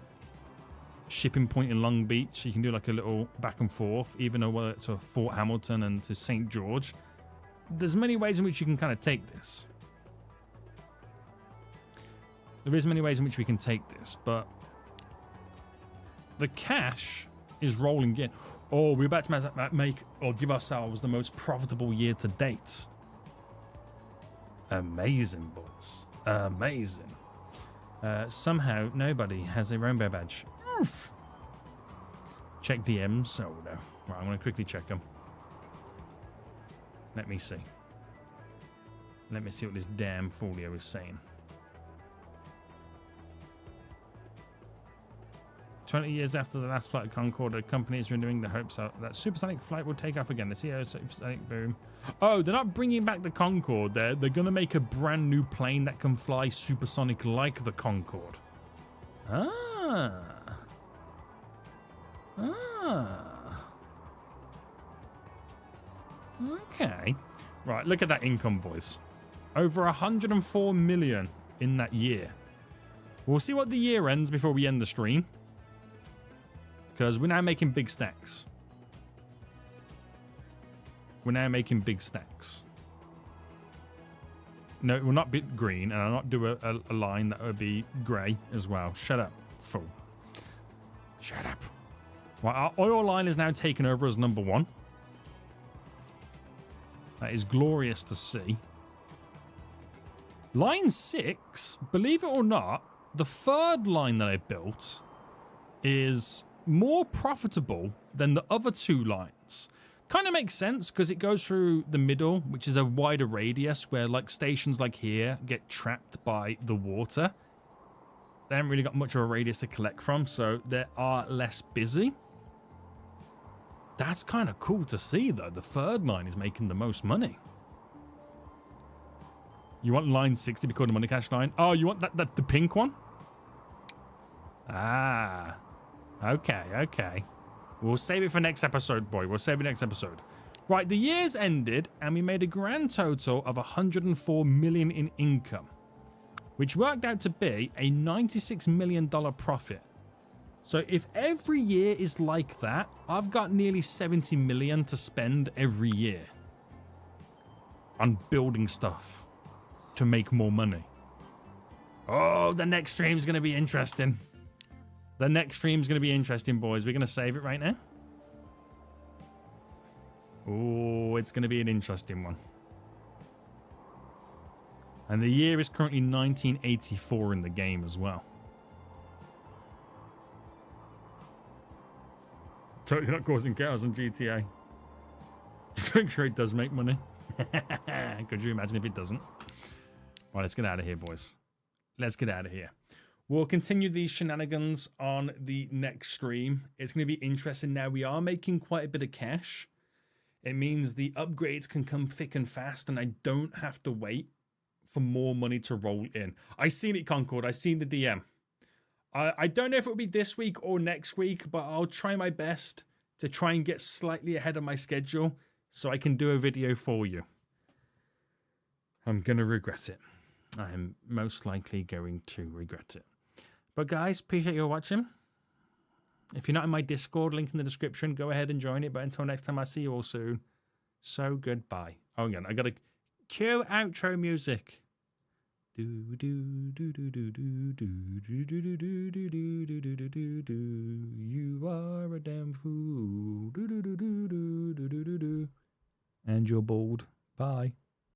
shipping point in Long Beach. So you can do like a little back and forth, even over to Fort Hamilton and to St. George. There's many ways in which you can kind of take this. There is many ways in which we can take this, but the cash is rolling in. Oh, we're about to make or give ourselves the most profitable year to date. Amazing, boys. Amazing. Somehow, nobody has a rainbow badge. Oof. Check DMs. Oh, no. Right, I'm going to quickly check them. Let me see. Let me see what this damn folio is saying. 20 years after the last flight of Concorde, the company is renewing the hopes that supersonic flight will take off again. The CEO supersonic boom. Oh, they're not bringing back the Concorde. They're going to make a brand new plane that can fly supersonic like the Concorde. Ah. Okay. Right, look at that income, boys. Over 104 million in that year. We'll see what the year ends before we end the stream. Because we're now making big stacks. We're now making big stacks. No, it will not be green, and I'll not do a line that would be grey as well. Shut up, fool. Shut up. Right, our oil line is now taken over as number 1. That is glorious to see. Line 6, believe it or not, the third line that I built is more profitable than the other 2 lines. Kind of makes sense because it goes through the middle, which is a wider radius where like stations like here get trapped by the water. They haven't really got much of a radius to collect from, so they are less busy. That's kind of cool to see though. The third line is making the most money. You want line 6 to be called the money cash line? Oh, you want that the pink one? Ah. Okay. We'll save it for next episode, boy. We'll save it next episode. Right, the year's ended, and we made a grand total of 104 million in income, which worked out to be a $96 million profit. So if every year is like that, I've got nearly 70 million to spend every year on building stuff to make more money. Oh, the next stream's going to be interesting. The next stream's going to be interesting, boys. We're going to save it right now. Oh, it's going to be an interesting one. And the year is currently 1984 in the game as well. Totally not causing chaos on GTA. Just make sure it does make money. Could you imagine if it doesn't? Right, let's get out of here, boys. Let's get out of here. We'll continue these shenanigans on the next stream. It's going to be interesting now. We are making quite a bit of cash. It means the upgrades can come thick and fast, and I don't have to wait for more money to roll in. I seen it, Concorde. I seen the DM. I don't know if it will be this week or next week, but I'll try my best to try and get slightly ahead of my schedule so I can do a video for you. I'm going to regret it. I'm most likely going to regret it. But guys, appreciate you watching. If you're not in my Discord, link in the description, go ahead and join it. But until next time, I'll see you all soon. So goodbye. Oh, again, I got to cue outro music. You are a damn fool. And you're bald. Bye.